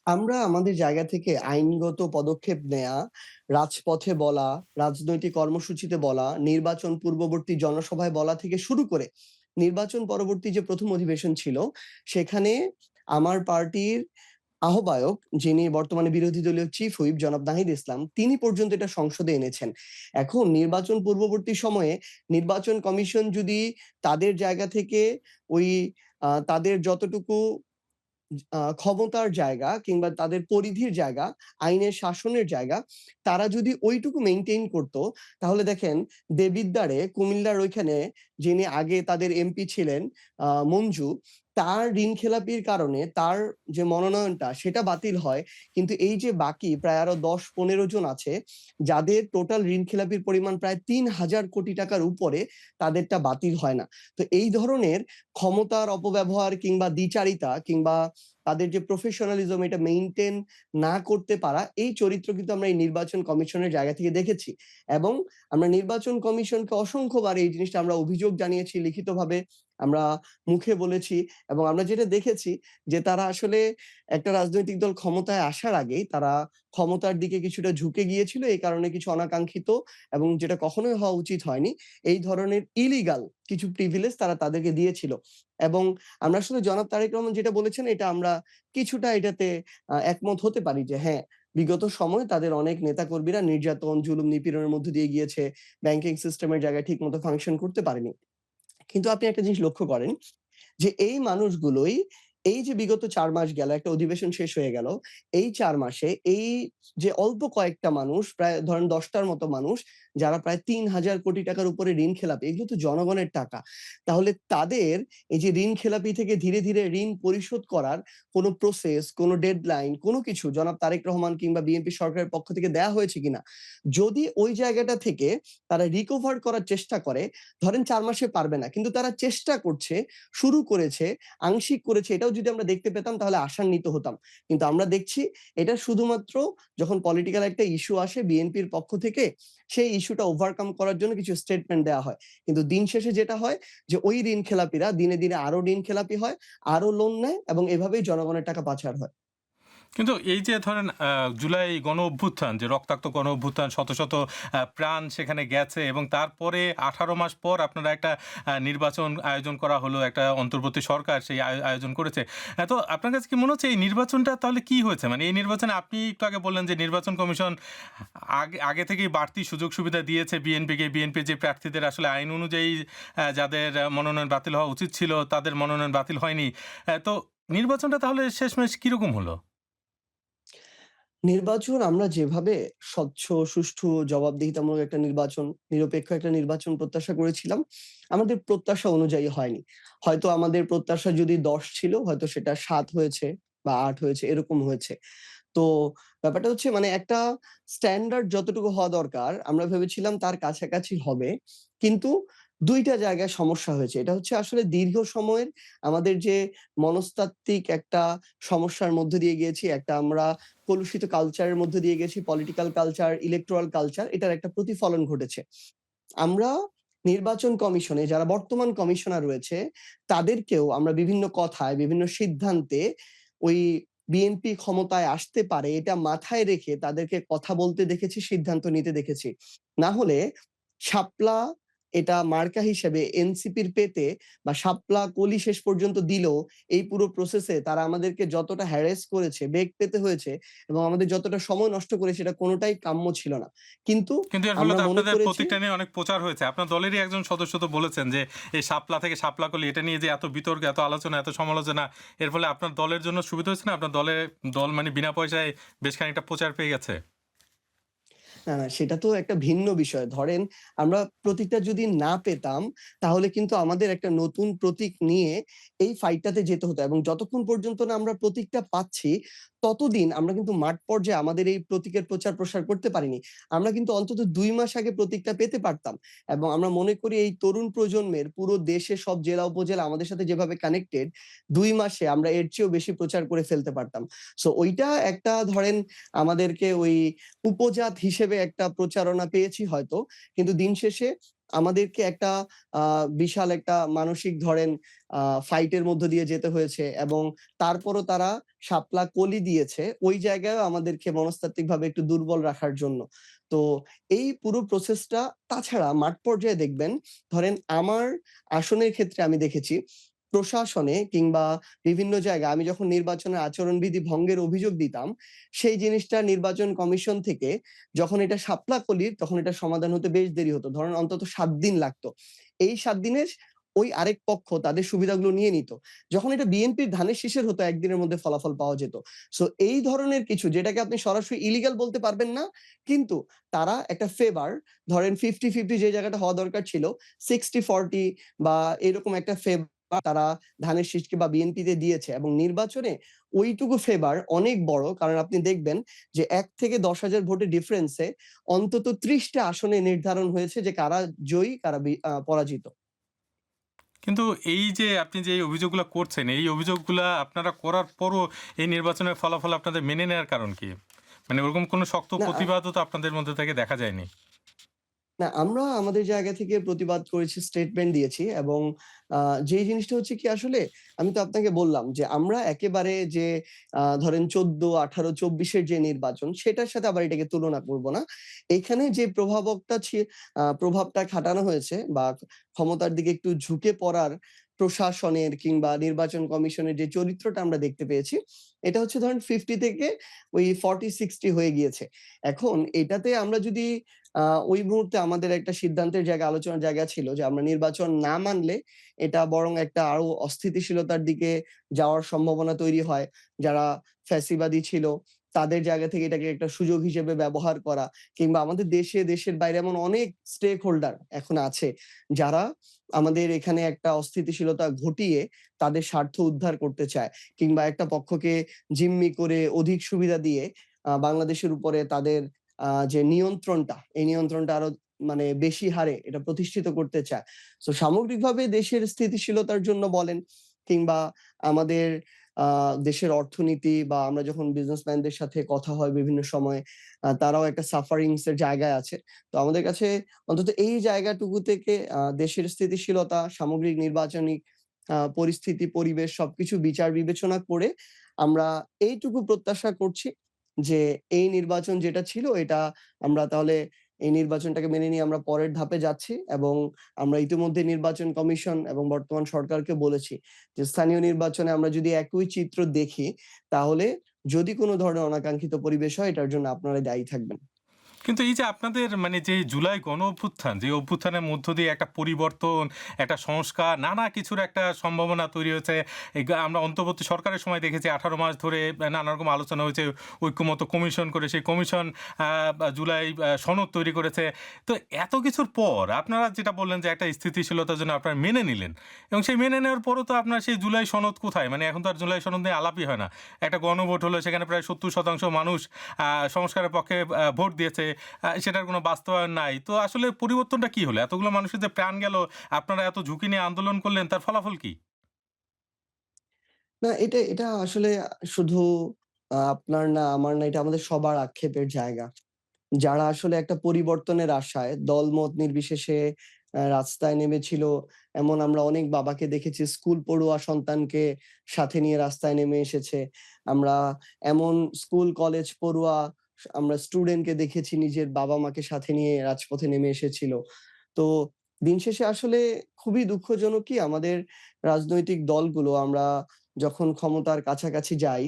আমরা আমাদের জায়গা থেকে আইনগত পদক্ষেপ নেয়া, রাজপথে বলা, রাজনৈতিক কর্মসূচিতে বলা, নির্বাচন পূর্ববর্তী জনসভায় বলা থেকে শুরু করে নির্বাচন পরবর্তী যে ১ম অধিবেশন ছিল, সেখানে আমার পার্টির আহ্বায়ক, যিনি বর্তমানে বিরোধী দলীয় চিফ হুইপ জনাব নাহিদ ইসলাম, তিনি পর্যন্ত এটা সংসদে এনেছেন। এখন নির্বাচন পূর্ববর্তী সময়ে নির্বাচন কমিশন যদি তাদের জায়গা থেকে ওই তাদের যতটুকু ক্ষমতার জায়গা কিংবা তাদের পরিধির জায়গা, আইনের শাসনের জায়গা, তারা যদি ওইটুকু মেইনটেইন করত, তাহলে দেখেন দেবিদ্বারে কুমিল্লার ওইখানে যিনি আগে তাদের এমপি ছিলেন মঞ্জু, তার ঋণখেলাপির কারণে তার যে মনোনয়নটা সেটা বাতিল হয়। কিন্তু এই যে বাকি প্রায় আরো ১০-১৫ জন আছে, যাদের টোটাল ঋণখেলাপির পরিমাণ প্রায় ৩,০০০ কোটি টাকার উপরে, তাদেরটা বাতিল হয় না। তো এই ধরনের ক্ষমতার অপব্যবহার কিংবা দ্বিচারিতা কিংবা তাদের যে প্রফেশনালিজম এটা মেইনটেইন না করতে পারা, এই চরিত্র কিন্তু আমরা এই নির্বাচন কমিশনের জায়গা থেকে দেখেছি। এবং আমরা নির্বাচন কমিশনকে অসংখ্যবার এই জিনিসটা আমরা অভিযোগ জানিয়েছি লিখিতভাবে, আমরা মুখে বলেছি এবং আমরা যেটা দেখেছি যে তারা আসলে একটা রাজনৈতিক দল ক্ষমতায় আসার আগেই তারা ক্ষমতার দিকে কিছুটা ঝুঁকে গিয়েছিল। এই কারণে কিছু অনাকাঙ্ক্ষিত এবং যেটা কখনোই হওয়া উচিত হয়নি, এই ধরনের ইলিগাল কিছু প্রিভিলেজ তারা তাদেরকে দিয়েছিল। এবং আমরা আসলে জনাব তারেক রহমান যেটা বলেছেন এটা আমরা কিছুটা এটাতে একমত হতে পারি যে হ্যাঁ, বিগত সময়ে তাদের অনেক নেতাকর্মীরা নির্যাতন, জুলুম, নিপীড়নের মধ্য দিয়ে গিয়েছে। ব্যাংকিং সিস্টেমের জায়গায় ঠিকমতো ফাংশন করতে পারেনি। কিন্তু আপনি একটা জিনিস লক্ষ্য করেন যে এই মানুষগুলোই এই যে বিগত ৪ মাস গেল, একটা অধিবেশন শেষ হয়ে গেল। এই ৪ মাসে এই যে অল্প কয়েকটা মানুষ, প্রায় ধরেন ১০ টার মতো মানুষ যারা প্রায় ৩,০০০ কোটি টাকার উপরে ঋণ খেলাপি, এগুলো তো জনগণের টাকা। তাহলে তাদের এই যে ঋণ খেলাপি থেকে ধীরে, ধীরে ঋণ পরিশোধ করার কোনো প্রসেস, কোনো ডেডলাইন, কোনো কিছু জনাব তারেক রহমান কিংবা বিএনপি সরকারের পক্ষ থেকে দেয়া হয়েছে কিনা? যদি ওই জায়গাটা থেকে তারা রিকভার করার চেষ্টা করে, ধরেন ৪ মাসে পারবে না। কিন্তু তারা চেষ্টা করছে, শুরু করেছে, আংশিক করেছে, এটাও যদি আমরা দেখতে পেতাম তাহলে আশান্বিত হতাম। কিন্তু আমরা দেখছি এটা শুধুমাত্র যখন পলিটিক্যাল একটা ইস্যু আসে বিএনপির পক্ষ থেকে, সেই ইস্যুটা ওভারকাম করার জন্য কিছু স্টেটমেন্ট দেয়া হয়। কিন্তু দিন শেষে যেটা হয় যে ওই ঋণ খেলাপিরা দিনে, দিনে আরো ঋণ খেলাপি হয়, আরো লোন নেয় এবং এভাবেই জনগণের টাকা পাচার হয়। কিন্তু এই যে ধরেন জুলাই গণঅভ্যুত্থান, যে রক্তাক্ত গণঅভ্যুত্থান, শত, শত প্রাণ সেখানে গেছে এবং তারপরে ১৮ মাস পর আপনারা একটা নির্বাচন আয়োজন করা হলো। একটা অন্তর্বর্তী সরকার সেই আয়োজন করেছে। তো আপনার কাছে কি মনে হচ্ছে এই নির্বাচনটা তাহলে কি হয়েছে? মানে এই নির্বাচনে আপনি একটু আগে বললেন যে নির্বাচন কমিশন আগে আগে থেকেই বাড়তি সুযোগ সুবিধা দিয়েছে বিএনপিকে। বিএনপি যে প্রার্থীদের আসলে আইন অনুযায়ী যাদের মনোনয়ন বাতিল হওয়া উচিত ছিল তাদের মনোনয়ন বাতিল হয়নি। তো নির্বাচনটা তাহলে শেষমেশ কিরকম হলো? নির্বাচন আমরা যেভাবে স্বচ্ছ, সুষ্ঠু, জবাবদিহিতামূলক একটা নির্বাচন, নিরপেক্ষ একটা নির্বাচন প্রত্যাশা করেছিলাম, আমাদের প্রত্যাশা অনুযায়ী হয়নি। হয়তো আমাদের প্রত্যাশা যদি ১০ ছিল, হয়তো সেটা ৭ হয়েছে বা ৮ হয়েছে, এরকম হয়েছে। তো ব্যাপারটা হচ্ছে মানে একটা স্ট্যান্ডার্ড যতটুকু হওয়া দরকার আমরা ভেবেছিলাম তার কাছাকাছি হবে। কিন্তু ২ টা জায়গায় সমস্যা হয়েছে। এটা হচ্ছে আসলে দীর্ঘ সময়ের আমাদের যে মনস্তাত্ত্বিক একটা সমস্যার মধ্য দিয়ে গিয়েছি, একটা আমরা কলুষিত কালচারের মধ্য দিয়ে গেছি, পলিটিক্যাল কালচার, ইলেকটোরাল কালচার, এটার একটা প্রতিফলন ঘটেছে। আমরা নির্বাচন কমিশনে যারা বর্তমান কমিশনার রয়েছে, তাদেরকেও আমরা বিভিন্ন কথায়, বিভিন্ন সিদ্ধান্তে ওই বিএনপি ক্ষমতায় আসতে পারে এটা মাথায় রেখে তাদেরকে কথা বলতে দেখেছি, সিদ্ধান্ত নিতে দেখেছি। না হলে শাপলা এটা মার্কা হিসেবে এনসিপির পেতে বা শাপলা কলি শেষ পর্যন্ত দিলেও এই পুরো প্রসেসে তারা আমাদেরকে যতটা হ্যারাস করেছে, বেগ পেতে হয়েছে এবং আমাদের যতটা সময় নষ্ট করেছে এটা কোনটাই কাম্য ছিল না। কিন্তু কিন্তু এর ফলে আমরা তো মনে আপনাদের করেছি প্রতীকটা নিয়ে অনেক প্রচার হয়েছে। আপনার দলেরই একজন সদস্য তো বলেছেন যে, এই শাপলা থেকে শাপলাকলি এটা নিয়ে যে এত বিতর্ক, এত আলোচনা, এত সমালোচনা, এর ফলে আপনার দলের জন্য সুবিধা হয়েছে না? আপনার দল মানে বিনা পয়সায় বেশ খানিকটা প্রচার পেয়ে গেছে। না, না সেটা তো একটা ভিন্ন বিষয়। ধরেন আমরা প্রতীকটা যদি না পেতাম তাহলে কিন্তু আমাদের একটা নতুন প্রতীক নিয়ে এই ফাইটটাতে যেতে হতো এবং যতক্ষণ পর্যন্ত না আমরা প্রতীকটা পাচ্ছি ততদিন আমরা কিন্তু মাঠ পর্যায়ে আমাদের এই প্রতীকের প্রচার প্রসার করতে পারিনি। আমরা কিন্তু অন্তত ২ মাস আগে প্রতীকটা পেতে পারতাম এবং আমরা মনে করি এই তরুণ প্রজন্মের পুরো দেশে সব জেলা উপজেলা আমাদের সাথে যেভাবে কানেক্টেড ২ মাসে আমরা এর চেয়েও বেশি প্রচার করে ফেলতে পারতাম। সো ওইটা একটা ধরেন আমাদেরকে ওই উপজাত হিসেবে একটা প্রচারণা পেয়েছি হয়তো। কিন্তু দিন শেষে আমাদেরকে একটা আ বিশাল একটা মানসিক ধরেন আ ফাইটের মধ্য দিয়ে যেতে হয়েছে এবং তারপরও তারা শাপলা কলি দিয়েছে ওই জায়গায়ও আমাদেরকে মনস্তাত্ত্বিকভাবে একটু দুর্বল রাখার জন্য। তো এই পুরো প্রসেসটা তাছাড়া মাঠ পর্যায়ে দেখবেন ধরেন আমার আসনের ক্ষেত্রে আমি দেখেছি প্রশাসনে কিংবা বিভিন্ন জায়গায় আমি যখন নির্বাচনের আচরণবিধি ভঙ্গের অভিযোগ দিতাম সেই জিনিসটা নির্বাচন কমিশন থেকে যখন এটা শাপলা-কলির তখন এটা সমাধান হতে বেশ দেরি হতো। ধরেন অন্তত ৭ দিন লাগতো। এই ৭ দিনে ওই আরেক পক্ষ তাদের সুবিধাগুলো নিয়ে নিত। যখন এটা বিএনপির ধানের শীষের হতো ১ দিনের মধ্যে ফলাফল পাওয়া যেত। সো এই ধরনের কিছু যেটাকে আপনি সরাসরি ইলিগাল বলতে পারবেন না। কিন্তু তারা একটা ফেভার ধরেন 50-50 যে জায়গাটা হওয়া দরকার ছিল 60-40 বা এরকম একটা ফেভার তারা ধানের শীষকে বা বিএনপিতে দিয়েছে এবং নির্বাচনে ওইটুকু ফেভার অনেক বড়। কারণ আপনি দেখবেন যে ১ থেকে ১০,০০০ ভোটের ডিফারেন্সে অন্তত ৩০ টা আসনে নির্ধারণ হয়েছে যে কারা জয়ী, কারা পরাজিত। কিন্তু এই যে আপনি যে এই অভিযোগগুলা করছেন, এই অভিযোগগুলা আপনারা করার পরও এই নির্বাচনের ফলাফল আপনাদের মেনে নেয়ার কারণ কি? মানে ওরকম কোনো শক্ত না প্রতিবাদও তো আপনাদের মধ্যে থেকে দেখা যায়নি। না, আমরা আমাদের জায়গা থেকে প্রতিবাদ করেছি, স্টেটমেন্ট দিয়েছি এবং আ যেই জিনিসটা হচ্ছে কি আসলে আমি তো আপনাকে বললাম যে আমরা একেবারে যে ধরেন ১৪, ১৮, ২৪ এর যে নির্বাচন সেটার সাথে আবার এটাকে তুলনা করব না। এখানে যে প্রভাবটা খাটানো হয়েছে বা ক্ষমতার দিকে একটু ঝুঁকে পড়ার প্রশাসনের কিংবা নির্বাচন কমিশনের যে চরিত্রটা আমরা দেখতে পেয়েছি, এটা হচ্ছে ধরেন 50 থেকে ওই 40-60 হয়ে গিয়েছে। এখন এটাতে আমরা যদি আ ওই মুহূর্তে আমাদের একটা সিদ্ধান্তের জায়গা, আলোচনার জায়গা ছিল যে আমরা নির্বাচন না মানলে এটা বরং একটা আরো অস্থিতিশীলতার দিকে যাওয়ার সম্ভাবনা তৈরি হয়। যারা ফ্যাসিবাদী ছিল তাদের জায়গা থেকে এটাকে একটা সুযোগ হিসেবে ব্যবহার করা কিংবা আমাদের দেশে, দেশের বাইরে এমন অনেক স্টেক হোল্ডার এখন আছে যারা আমাদের এখানে একটা অস্থিতিশীলতা ঘটিয়ে তাদের স্বার্থ উদ্ধার করতে চায় কিংবা একটা পক্ষকে জিম্মি করে অধিক সুবিধা দিয়ে বাংলাদেশের উপরে তাদের যে নিয়ন্ত্রণটা, এই নিয়ন্ত্রণটা আরো মানে বেশি হারে এটা প্রতিষ্ঠিত করতে চায়। সো সামগ্রিকভাবে দেশের স্থিতিশীলতার জন্য বলেন কিংবা আমাদের দেশের অর্থনীতি বা আমরা যখন বিজনেসম্যানদের সাথে কথা হয় বিভিন্ন সময় তারাও একটা সাফারিংস এর জায়গায় আছে। তো আমাদের কাছে অন্তত এই জায়গাটুকু থেকে দেশের স্থিতিশীলতা, সামগ্রিক নির্বাচনিক পরিস্থিতি, পরিবেশ সবকিছু বিচার বিবেচনা করে আমরা এইটুকু প্রত্যাশা করছি যে এই নির্বাচন যেটা ছিল এটা আমরা তাহলে এই নির্বাচনটাকে মেনে নিয়ে আমরা পরের ধাপে যাচ্ছি এবং আমরা ইতিমধ্যে নির্বাচন কমিশন এবং বর্তমান সরকারকে বলেছি যে স্থানীয় নির্বাচনে আমরা যদি একই চিত্র দেখি তাহলে যদি কোনো ধরনের অনাকাঙ্ক্ষিত পরিবেশ হয় এটার জন্য আপনারাই দায়ী থাকবেন। কিন্তু এই যে আপনাদের মানে যে জুলাই গণ অভ্যুত্থান, যে অভ্যুত্থানের মধ্য দিয়ে একটা পরিবর্তন, একটা সংস্কার, নানা কিছুর একটা সম্ভাবনা তৈরি হয়েছে। আমরা অন্তর্বর্তী সরকারের সময় দেখেছি ১৮ মাস ধরে নানা রকম আলোচনা হয়েছে, ঐক্যমত্য কমিশন করে সেই কমিশন জুলাই সনদ তৈরি করেছে। তো এত কিছুর পর আপনারা যেটা বললেন যে একটা স্থিতিশীলতার জন্য আপনারা মেনে নিলেন এবং সেই মেনে নেওয়ার পরও তো আপনার সেই জুলাই সনদ কোথায়? মানে এখন তো আর জুলাই সনদ নিয়ে আলাপই হয় না। একটা গণভোট হলো, সেখানে প্রায় ৭০% মানুষ সংস্কারের পক্ষে ভোট দিয়েছে। সেটার কোনো বাস্তবায়ন নাই। তো আসলে পরিবর্তনটা কি হলো? এতগুলো মানুষের যে প্রাণ গেল, আপনারা এত ঝুঁকি নিয়ে আন্দোলন করলেন, তার ফলাফল কি? না এটা আসলে শুধু আপনার না, আমার না, এটা আমাদের সবার আক্ষেপের জায়গা। যারা আসলে একটা পরিবর্তনের আশায় দলমত নির্বিশেষে রাস্তায় নেমেছিল, এমন আমরা অনেক বাবাকে দেখেছি স্কুল পড়ুয়া সন্তানকে সাথে নিয়ে রাস্তায় নেমে এসেছে। আমরা এমন স্কুল কলেজ পড়ুয়া আমরা স্টুডেন্টকে দেখেছি নিজের বাবা-মাকে সাথে নিয়ে রাজপথে নেমে এসেছিল। তো দিন শেষে আসলে খুবই দুঃখজনক কি আমাদের রাজনৈতিক দলগুলো আমরা যখন ক্ষমতার কাছাকাছি যাই,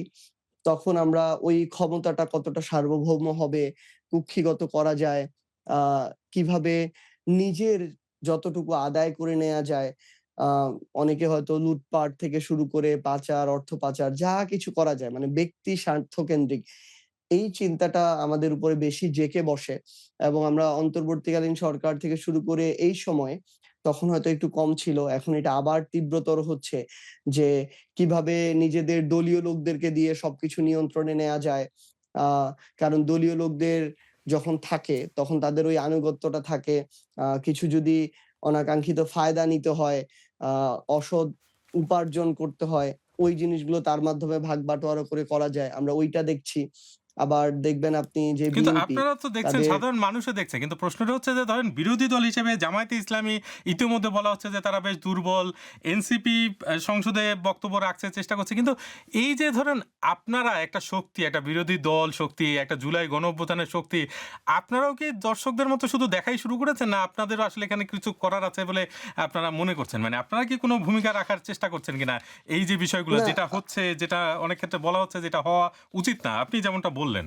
তখন আমরা ওই ক্ষমতাটা কতটা সার্বভৌম হবে, কুক্ষিগত করা যায়, আ কিভাবে নিজের যতটুকু আদায় করে নেয়া যায়, আ অনেকে হয়তো লুটপাট থেকে শুরু করে পাচার, অর্থ পাচার যা কিছু করা যায় মানে ব্যক্তি স্বার্থকেন্দ্রিক এই চিন্তাটা আমাদের উপরে বেশি জেঁকে বসে এবং আমরা অন্তর্বর্তীকালীন সরকার থেকে শুরু করে এই সময়ে তখন হয়তো একটু কম ছিল। এখন এটা আবার তীব্রতর হচ্ছে যে কিভাবে নিজেদের দলীয় লোকদেরকে দিয়ে সবকিছু নিয়ন্ত্রণে নেয়া যায়। আ কারণ দলীয় লোকদের যখন থাকে তখন তাদের ওই আনুগত্যটা থাকে। কিছু যদি অনাকাঙ্ক্ষিত ফায়দা নিতে হয়, আ অসৎ উপার্জন করতে হয়, ওই জিনিসগুলো তার মাধ্যমে ভাগ বাটোয়ারা করে করা যায়। আমরা ওইটা দেখছি। আবার দেখবেন আপনি যে কিন্তু বিএনপি আপনারা তো দেখছেন, তাদের সাধারণ মানুষও দেখছে। কিন্তু প্রশ্নটা হচ্ছে যে ধরেন বিরোধী দল হিসেবে জামায়াতে ইসলামী ইতিমধ্যে বলা হচ্ছে যে তারা বেশ দুর্বল। এনসিপি সংসদে বক্তব্য রাখছে, চেষ্টা করছে। কিন্তু এই যে ধরেন আপনারা একটা শক্তি, একটা বিরোধী দল শক্তি, একটা জুলাই গণঅভ্যুত্থানের শক্তি, আপনারাও কি দর্শকদের মতো শুধু দেখাই শুরু করেছেন? না আপনাদেরও আসলে এখানে কিছু করার আছে বলে আপনারা মনে করছেন? মানে আপনারা কি কোনো ভূমিকা রাখার চেষ্টা করছেন কিনা? এই যে বিষয়গুলো না যেটা হচ্ছে, যেটা অনেক ক্ষেত্রে বলা হচ্ছে যেটা হওয়া উচিত না, আপনি যেমনটা বললেন।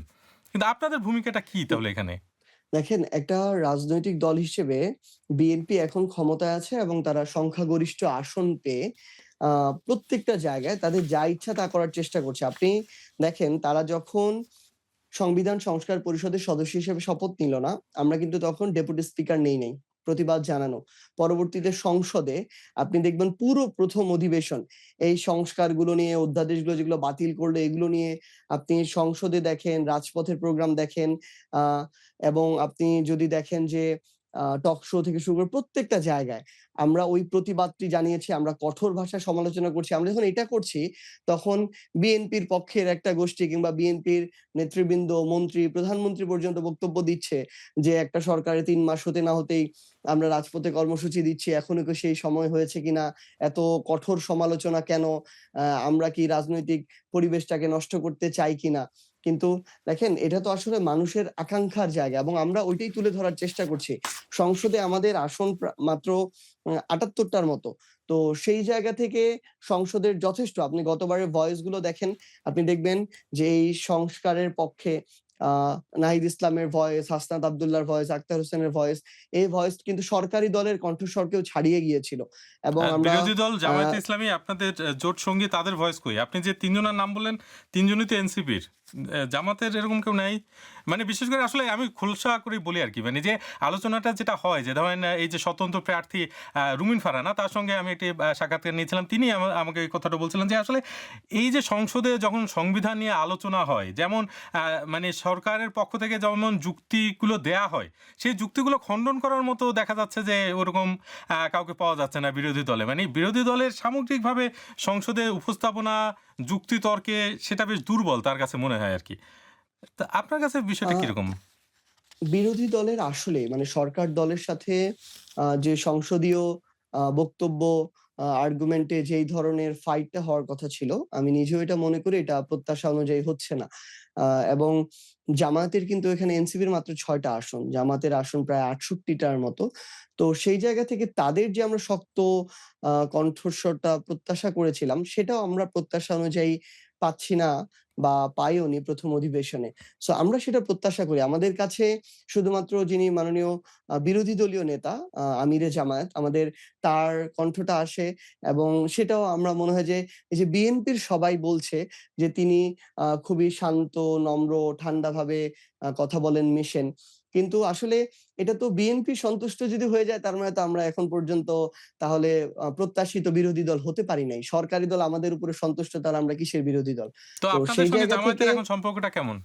কিন্তু আপনাদের ভূমিকাটা কি তাহলে এখানে? দেখেন একটা রাজনৈতিক দল হিসেবে বিএনপি এখন ক্ষমতায় আছে এবং তারা সংখ্যাগরিষ্ঠ আসন পেয়ে আ প্রত্যেকটা জায়গায় তাদের যা ইচ্ছা তা করার চেষ্টা করছে। আপনি দেখেন তারা যখন সংবিধান সংস্কার পরিষদের সদস্য হিসেবে শপথ নিল না, আমরা কিন্তু তখন ডেপুটি স্পিকার নেই নাই। প্রতিবাদ জানানো। পরবর্তীতে সংসদে আপনি দেখবেন পুরো ১ম অধিবেশন এই সংস্কারগুলো নিয়ে, অধ্যাদেশগুলো যেগুলো বাতিল করলো এগুলো নিয়ে আপনি সংসদে দেখেন, রাজপথের প্রোগ্রাম দেখেন, আ এবং আপনি যদি দেখেন যে টক শো থেকে শুরু করে প্রত্যেকটা জায়গায় আমরা ওই প্রতিবাদটি জানিয়েছি, আমরা কঠোর ভাষায় সমালোচনা করছি। আমরা যখন এটা করছি তখন বিএনপির পক্ষের একটা গোষ্ঠী কিংবা বিএনপির নেতৃবৃন্দ, মন্ত্রী, প্রধানমন্ত্রী পর্যন্ত বক্তব্য দিচ্ছে যে, "একটা সরকারের ৩ মাস হতে না হতেই আমরা রাজপথে কর্মসূচি দিচ্ছি। এখনো কি সেই সময় হয়েছে কিনা? এত কঠোর সমালোচনা কেন? আমরা কি রাজনৈতিক পরিবেশটাকে নষ্ট করতে চাই কিনা?" কিন্তু দেখেন এটা তো আসলে মানুষের আকাঙ্ক্ষার জায়গা এবং আমরা ওইটাই তুলে ধরার চেষ্টা করছি। সংসদে আমাদের আসন মাত্র ৭৮ টার মতো। তো সেই জায়গা থেকে সংসদের যথেষ্ট আপনি গতবারের ভয়েস গুলো দেখেন, আপনি দেখবেন যে এই সংস্কারের পক্ষে আ নাহিদ ইসলামের ভয়েস, হাসনাত আব্দুল্লাহর ভয়েস, আক্তার হোসেনের ভয়েস, এই ভয়েস কিন্তু সরকারি দলের কণ্ঠস্বরকেও ছাড়িয়ে গিয়েছিল। এবং আমরা বিরোধী দল আ জামায়াতে ইসলামী আপনাদের জোট সঙ্গী, তাদের ভয়েস কই? আপনি যে ৩ জনের নাম বললেন, ৩ জনই তো এনসিপির। জামাতের এরকম কেউ নাই? মানে বিশেষ করে আসলে আমি খোলসা করেই বলি আরকি। মানে যে আলোচনাটা যেটা হয় যে ধরেন এই যে স্বতন্ত্র প্রার্থী রুমিন ফারহানা, তার সঙ্গে আমি একটি সাক্ষাৎকার নিয়েছিলাম। তিনি আমাকে এই কথাটা বলছিলেন যে আসলে এই যে সংসদে যখন সংবিধান নিয়ে আলোচনা হয়, যেমন আ মানে সরকারের পক্ষ থেকে যেমন যুক্তিগুলো দেয়া হয়, সেই যুক্তিগুলো খণ্ডন করার মতো দেখা যাচ্ছে যে ওরকম কাউকে পাওয়া যাচ্ছে না বিরোধী দলে। মানে বিরোধী দলের সামগ্রিকভাবে সংসদে উপস্থাপনা, যুক্তিতর্কে সেটা বেশ দুর্বল তার কাছে মনে হয় আরকি। তা আপনার কাছে আ বিষয়টা কিরকম? বিরোধী দলের আসলে মানে সরকার দলের সাথে যে সংসদীয় বক্তব্য আর্গুমেন্টে যেই ধরনের ফাইটটা হওয়ার কথা ছিল, আমি নিজেও এটা মনে করি এটা প্রত্যাশা অনুযায়ী হচ্ছে না। এবং জামায়াতের কিন্তু এখানে এনসিপির মাত্র ৬ টা আসন। জামাতের আসন প্রায় ৬৮ টার মতো। তো সেই জায়গা থেকে তাদের যে আমরা শক্ত কণ্ঠস্বরটা প্রত্যাশা করেছিলাম, সেটাও আমরা প্রত্যাশা অনুযায়ী পাচ্ছি না বা পাইওনি ১ম অধিবেশনে। সো আমরা সেটা প্রত্যাশা করি। আমাদের কাছে শুধুমাত্র যিনি মাননীয় বিরোধী দলীয় নেতা আমিরে জামায়াত, আমাদের তার কণ্ঠটা আসে এবং সেটাও আমরা মনে হয় যে এই যে বিএনপির সবাই বলছে যে তিনি খুবই শান্ত, নম্র, ঠান্ডাভাবে কথা বলেন, মিশেন। কিন্তু আসলে এটা তো বিএনপি সন্তুষ্ট যদি হয়ে যায় তার মানে তো আমরা এখন পর্যন্ত তাহলে প্রত্যাশিত বিরোধী দল হতে পারি নাই। সরকারি দল আমাদের উপরে সন্তুষ্ট তাহলে আমরা কিসের বিরোধী দল? তো তো আপনাদের সেই সঙ্গে জায়গা থেকে জামায়াতের এখন সম্পর্কটা কেমন?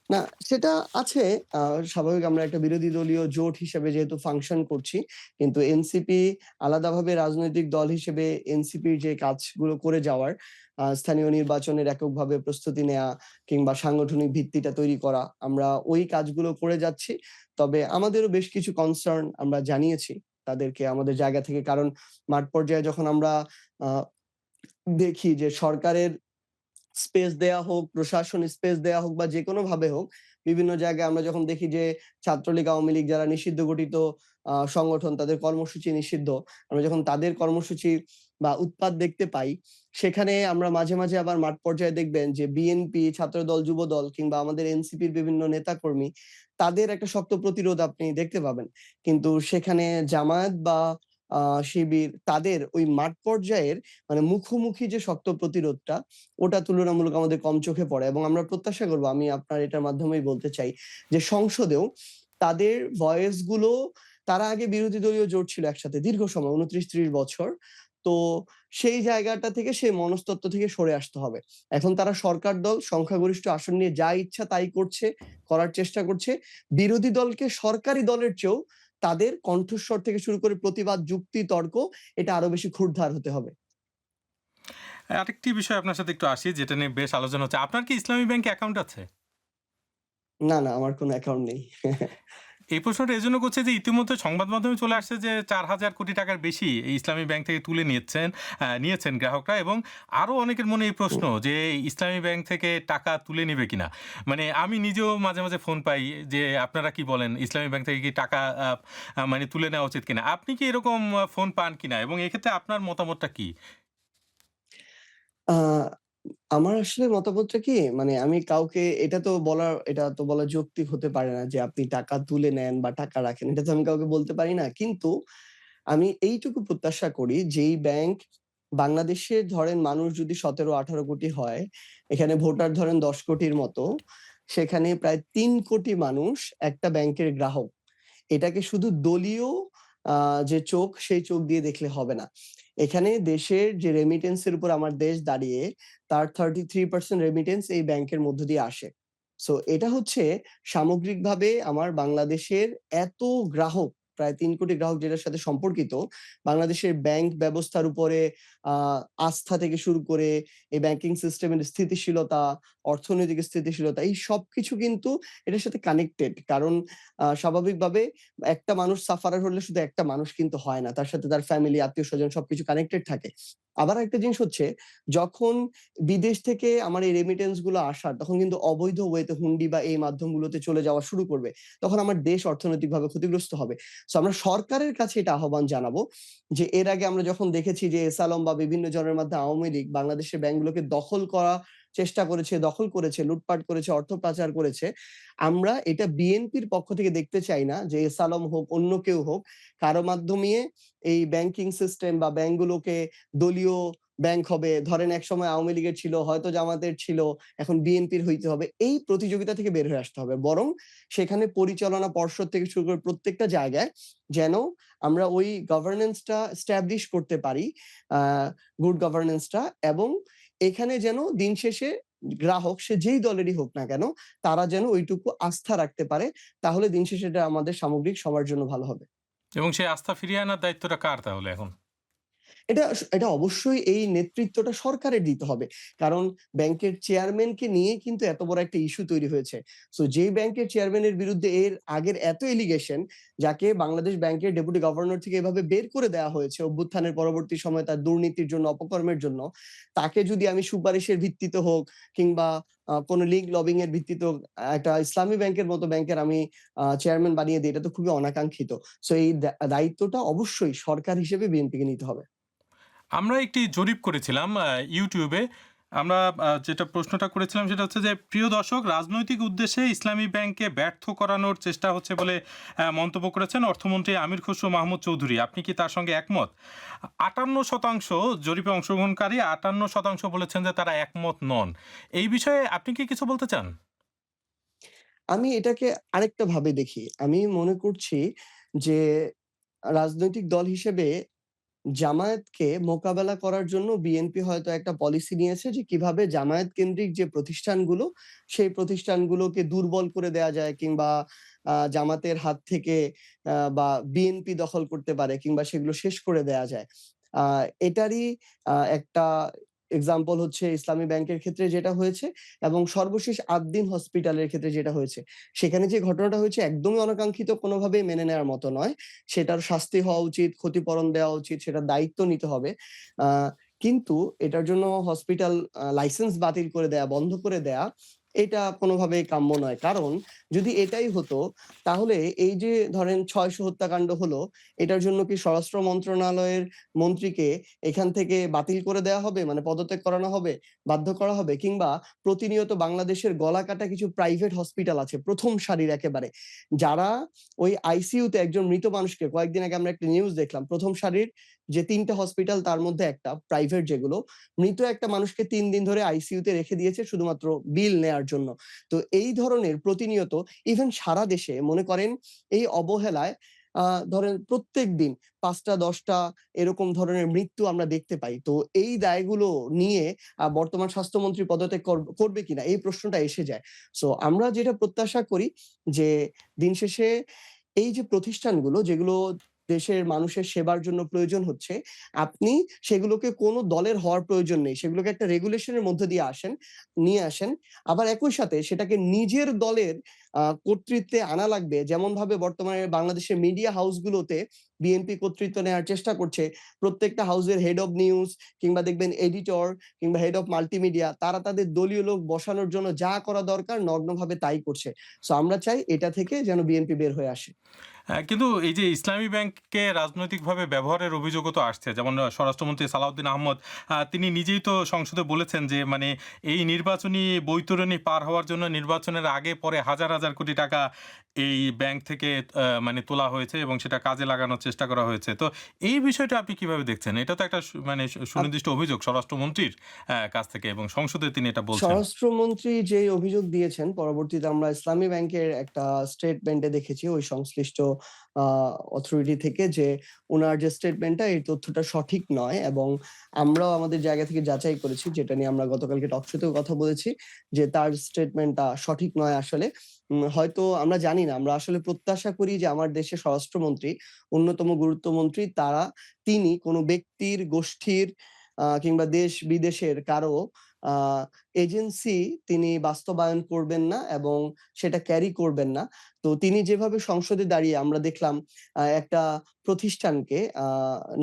না, সেটা আছে। আ স্বাভাবিক আমরা একটা বিরোধী দলীয় জোট হিসেবে যেহেতু ফাংশন করছি, কিন্তু এনসিপি আলাদাভাবে রাজনৈতিক দল হিসেবে এনসিপির যে কাজগুলো করে যাওয়ার, স্থানীয় নির্বাচনের এককভাবে প্রস্তুতি নেয়া কিংবা সাংগঠনিক ভিত্তিটা তৈরি করা, আমরা ওই কাজগুলো করে যাচ্ছি। তবে আমাদেরও বেশ কিছু কনসার্ন আমরা জানিয়েছি তাদেরকে আমাদের জায়গা থেকে। কারণ মাঠ পর্যায়ে যখন আমরা আ দেখি যে সরকারের স্পেস দেয়া হোক, প্রশাসন স্পেস দেয়া হোক বা যেকোনোভাবে হোক, বিভিন্ন জায়গায় আমরা যখন দেখি যে ছাত্রলীগ, আওয়ামী লীগ যারা নিষিদ্ধ ঘটিত সংগঠন তাদের কর্মসূচি নিষিদ্ধ। আমরা যখন তাদের কর্মসূচি বা উৎপাত দেখতে পাই, সেখানে আমরা মাঝে, মাঝে আবার মাঠ পর্যায়ে দেখবেন যে বিএনপি, ছাত্রদল, যুবদল কিংবা আমাদের এনসিপির বিভিন্ন নেতাকর্মী তাদের একটা শক্ত প্রতিরোধ আপনি দেখতে পাবেন। কিন্তু সেখানে জামায়াত বা শিবির তাদের ওই মাঠ পর্যায়ের মানে মুখোমুখি যে শক্ত প্রতিরোধটা ওটা তুলনামূলক আমাদের কম চোখে পড়ে এবং আমরা প্রত্যাশা করব আমি আপনার এটার মাধ্যমেই বলতে চাই যে সংসদেও তাদের ভয়েস গুলো তারা আগে বিরোধী দলীয় জোট ছিল একসাথে দীর্ঘ সময় ২৯-৩০ বছর। তো সেই জায়গাটা থেকে সেই মনস্তত্ত্ব থেকে সরে আসতে হবে। এখন তারা সরকার দল সংখ্যাগরিষ্ঠ আসন নিয়ে যা ইচ্ছা তাই করছে, করার চেষ্টা করছে। বিরোধী দলকে সরকারি দলের চেয়েও তাদের কণ্ঠস্বর থেকে শুরু করে প্রতিবাদ, যুক্তি, তর্ক এটা আরো বেশি ক্ষুরধার হতে হবে। আরেকটি বিষয় আপনার সাথে একটু আসি যেটা নিয়ে বেশ আলোচনা হচ্ছে। আপনার কি ইসলামী ব্যাংকে অ্যাকাউন্ট আছে? না, না আমার কোনো অ্যাকাউন্ট নেই। এই প্রশ্নটা এজন্য করছি যে ইতিমধ্যে সংবাদ মাধ্যমে চলে আসছে যে ৪,০০০ কোটি টাকার বেশি এই ইসলামী ব্যাংক থেকে তুলে নিয়েছেন গ্রাহকরা এবং আরো অনেকের মনে এই প্রশ্ন হুম। যে ইসলামী ব্যাংক থেকে টাকা তুলে নিবে কিনা? মানে আমি নিজেও মাঝে, মাঝে ফোন পাই যে আপনারা কি বলেন? ইসলামী ব্যাংক থেকে কি টাকা আ আ মানে তুলে নেওয়া উচিত কিনা? আপনি কি এরকম ফোন পান কিনা? এবং এক্ষেত্রে আপনার মতামতটা কি? আ আমার আসলে মতামতটা কি মানে আমি কাউকে এটা তো বলা যৌক্তিক হতে পারে না যে আপনি টাকা তুলে নেন বা টাকা রাখেন। এটা তো আমি কাউকে বলতে পারি না। কিন্তু আমি এইটুকু প্রত্যাশা করি যেই ব্যাংক বাংলাদেশে ধরেন মানুষ যদি ১৭-১৮ কোটি হয়, এখানে ভোটার ধরেন ১০ কোটির মতো, সেখানে প্রায় ৩ কোটি মানুষ একটা ব্যাংকের গ্রাহক। এটাকে শুধু দলীয় আ যে চোখ, সেই চোখ দিয়ে দেখলে হবে না। এখানে দেশের যে রেমিটেন্স এর উপর আমার দেশ দাঁড়িয়ে, তার 33% রেমিটেন্স এই ব্যাংকের মধ্য দিয়ে আসে। সো এটা হচ্ছে সামগ্রিকভাবে আমার বাংলাদেশের এত গ্রাহক, প্রায় ৩ কোটি গ্রাহক যেটার সাথে সম্পর্কিত, বাংলাদেশের ব্যাংক ব্যবস্থার উপরে আ আস্থা থেকে শুরু করে এই ব্যাংকিং সিস্টেমের স্থিতিশীলতা, অর্থনৈতিক স্থিতিশীলতা এই সবকিছু কিন্তু এটার সাথে কানেক্টেড। কারণ স্বাভাবিকভাবে একটা মানুষ সাফারার হলে শুধু একটা মানুষ কিন্তু হয় না। তার সাথে তার ফ্যামিলি, আত্মীয়স্বজন সবকিছু কানেক্টেড থাকে। আবার আরেকটা জিনিস হচ্ছে যখন বিদেশ থেকে আমার এই রেমিটেন্স গুলো আসার তখন কিন্তু অবৈধ ওয়েতে হুন্ডি বা এই মাধ্যমগুলোতে চলে যাওয়া শুরু করবে। তখন আমার দেশ অর্থনৈতিকভাবে ক্ষতিগ্রস্ত হবে। সো আমরা সরকারের কাছে এটা আহ্বান জানাবো যে এর আগে আমরা যখন দেখেছি যে এস আলম বা বিভিন্ন জনের মাধ্যমে আওয়ামী লীগ বাংলাদেশের ব্যাংকগুলোকে চেষ্টা করেছে, দখল করেছে, লুটপাট করেছে, অর্থ পাচার করেছে। আমরা এটা বিএনপির পক্ষ থেকে দেখতে চাই না যে এস আলম হোক, অন্য কেউ হোক, কারো মাধ্যমে এই ব্যাংকিং সিস্টেম বা ব্যাংকগুলোকে দলীয় ব্যাংক হবে। ধরেন একসময় আওয়ামী লীগের ছিল, হয়তো জামাতের ছিল, এখন বিএনপির হইতে হবে। এই প্রতিযোগিতা থেকে বের হয়ে আসতে হবে। বরং সেখানে পরিচালনা পর্ষদ থেকে শুরু করে প্রত্যেকটা জায়গায় যেন আমরা ওই গভর্নেন্সটা এস্টাবলিশ করতে পারি, আ গুড গভর্নেন্সটা এবং এখানে যেন দিন শেষে গ্রাহক সে যেই দলেরই হোক না কেন, তারা যেন ওইটুকু আস্থা রাখতে পারে। তাহলে দিন শেষে এটা আমাদের সামগ্রিক সবার জন্য ভালো হবে। এবং সেই আস্থা ফিরিয়ে আনার দায়িত্বটা কার তাহলে এখন? এটা অবশ্যই এই নেতৃত্বটা সরকারের দিতে হবে। কারণ ব্যাংকের চেয়ারম্যানকে নিয়ে কিন্তু এত বড় একটা ইস্যু তৈরি হয়েছে। সো যেই ব্যাংকের চেয়ারম্যানের বিরুদ্ধে এর আগের এত এলিগেশন, যাকে বাংলাদেশ ব্যাংকের ডেপুটি গভর্নর থেকে এভাবে বের করে দেওয়া হয়েছে অভ্যুত্থানের পরবর্তী সময়ে তার দুর্নীতির জন্য, অপকর্মের জন্য, তাকে যদি আমি সুপারিশের ভিত্তিতে হোক কিংবা কোনো লিগ লবিং এর ভিত্তিতে হোক, একটা ইসলামী ব্যাংকের মতো ব্যাংকের আমি চেয়ারম্যান বানিয়ে দিই, এটা তো খুবই অনাকাঙ্ক্ষিত। সো এই দায়িত্বটা অবশ্যই সরকার হিসেবে বিএনপিকে নিতে হবে। আমরা একটি জরিপ করেছিলাম ইউটিউবে। আমরা যেটা প্রশ্নটা করেছিলাম সেটা হচ্ছে যে, প্রিয় দর্শক, রাজনৈতিক উদ্দেশ্যে ইসলামী ব্যাংককে ব্যর্থ করানোর চেষ্টা হচ্ছে বলে মন্তব্য করেছেন অর্থমন্ত্রী আমির খসরু মাহমুদ চৌধুরী। আপনি কি তার সঙ্গে একমত? ৫৮% জরিপে অংশগ্রহণকারী ৫৮% বলেছেন যে তারা একমত নন। এই বিষয়ে আপনি কি কিছু বলতে চান? আমি এটাকে আরেকটা ভাবে দেখি। আমি মনে করছি যে রাজনৈতিক দল হিসেবে জামায়াতকে মোকাবেলা করার জন্য বিএনপি হয়তো একটা পলিসি নিয়েছে যে কিভাবে জামায়াত কেন্দ্রিক যে প্রতিষ্ঠানগুলো, সেই প্রতিষ্ঠানগুলোকে দুর্বল করে দেয়া যায় কিংবা জামাতের হাত থেকে বা বিএনপি দখল করতে পারে কিংবা সেগুলো শেষ করে দেয়া যায়। আ এটারই একটা এক্সাম্পল হচ্ছে ইসলামী ব্যাংকের ক্ষেত্রে যেটা হয়েছে এবং সর্বশেষ আদ্দিন হসপিটালের ক্ষেত্রে যেটা হয়েছে। সেখানে যে ঘটনাটা হয়েছে একদমই অনাকাঙ্ক্ষিত, কোনোভাবেই মেনে নেওয়ার মতো নয়। সেটার শাস্তি হওয়া উচিত, ক্ষতিপূরণ দেওয়া উচিত, সেটার দায়িত্ব নিতে হবে। আ কিন্তু এটার জন্য হসপিটাল লাইসেন্স বাতিল করে দেয়া, বন্ধ করে দেয়া, এটা কোনোভাবেই কাম্য নয়। কারণ যদি এটাই হতো, তাহলে এই যে ধরেন ৬০০ হত্যাকাণ্ড হলো, এটার জন্য কি স্বরাষ্ট্র মন্ত্রণালয়ের মন্ত্রীকে এখান থেকে বাতিল করে দেয়া হবে? মানে পদত্যাগ করানো হবে, বাধ্য করা হবে? কিংবা প্রতিনিয়ত বাংলাদেশের গলাকাটা কিছু প্রাইভেট হসপিটাল আছে, ১ম সারির একেবারে, যারা ওই আইসিইউতে একজন মৃত মানুষকে, কয়েকদিন আগে আমরা একটা নিউজ দেখলাম, ১ম সারির যে ৩ টা হসপিটাল তার মধ্যে একটা প্রাইভেট, যেগুলো মৃত একটা মানুষকে ৩ দিন ধরে আইসিইউতে রেখে দিয়েছে শুধুমাত্র বিল নেয়ার জন্য। তো এই ধরনের প্রতিনিয়ত, ইভেন সারা দেশে মনে করেন এই অবহেলায় আ ধরেন প্রত্যেকদিন ৫ টা ১০ টা এরকম ধরনের মৃত্যু আমরা দেখতে পাই। তো এই দায়গুলো নিয়ে বর্তমান স্বাস্থ্যমন্ত্রী পদত্যাগ করবে কিনা এই প্রশ্নটা এসে যায়। সো আমরা যেটা প্রত্যাশা করি যে দিন শেষে এই যে প্রতিষ্ঠানগুলো যেগুলো দেশের মানুষের সেবার জন্য প্রয়োজন হচ্ছে, আপনি সেগুলোকে কোনো দলের হওয়ার প্রয়োজন নেই। সেগুলোকে একটা রেগুলেশন এর মধ্য দিয়ে নিয়ে আসেন। আবার একই সাথে সেটাকে নিজের দলের কর্তৃত্বে আনা লাগবে। যেমনভাবে বর্তমানে বাংলাদেশের মিডিয়া হাউস গুলোতে বিএনপি কর্তৃত্ব নেওয়ার চেষ্টা করছে। প্রত্যেকটা হাউসের হেড অব নিউজ কিংবা দেখবেন এডিটর কিংবা হেড অব মাল্টিমিডিয়া, তারা তাদের দলীয় লোক বসানোর জন্য যা করা দরকার নগ্নভাবে তাই করছে। সো আমরা চাই এটা থেকে যেন বিএনপি বের হয়ে আসে। কিন্তু এই যে ইসলামী ব্যাংককে রাজনৈতিকভাবে ব্যবহারের অভিযোগও তো আসছে। যেমন স্বরাষ্ট্রমন্ত্রী সালাউদ্দিন আহমদ তিনি নিজেই তো সংসদে বলেছেন যে, মানে এই নির্বাচনী বৈতরণী পার হওয়ার জন্য নির্বাচনের আগে পরে হাজার, হাজার কোটি টাকা এই ব্যাংক থেকে মানে তোলা হয়েছে এবং সেটা কাজে লাগানোর চেষ্টা করা হয়েছে। তো এই বিষয়টা আপনি কিভাবে দেখছেন? এটা তো একটা মানে আপ সুনির্দিষ্ট অভিযোগ স্বরাষ্ট্রমন্ত্রীর কাছ থেকে, এবং সংসদে তিনি এটা বলছেন। স্বরাষ্ট্রমন্ত্রী যে অভিযোগ দিয়েছেন, পরবর্তীতে আমরা ইসলামী ব্যাংকের একটা স্টেটমেন্টে দেখেছি ওই সংশ্লিষ্ট আ অথরিটি থেকে যে উনার যে স্টেটমেন্টটা, এই তথ্যটা সঠিক নয় এবং আমরাও আমাদের জায়গা থেকে যাচাই করেছি, যেটা নিয়ে আমরা গতকালকে টক শোতেও কথা বলেছি যে তার স্টেটমেন্টটা সঠিক নয় আসলে। হয়তো আমরা জানি না। আমরা আসলে প্রত্যাশা করি যে আমার দেশের স্বরাষ্ট্রমন্ত্রী, অন্যতম গুরুত্বমন্ত্রী, তিনি কোনো ব্যক্তির, গোষ্ঠীর কিংবা দেশ-বিদেশের কারো আ এজেন্সি তিনি বাস্তবায়ন করবেন না এবং সেটা ক্যারি করবেন না। তো তিনি যেভাবে সংসদে দাঁড়িয়ে আমরা দেখলাম একটা প্রতিষ্ঠানকে,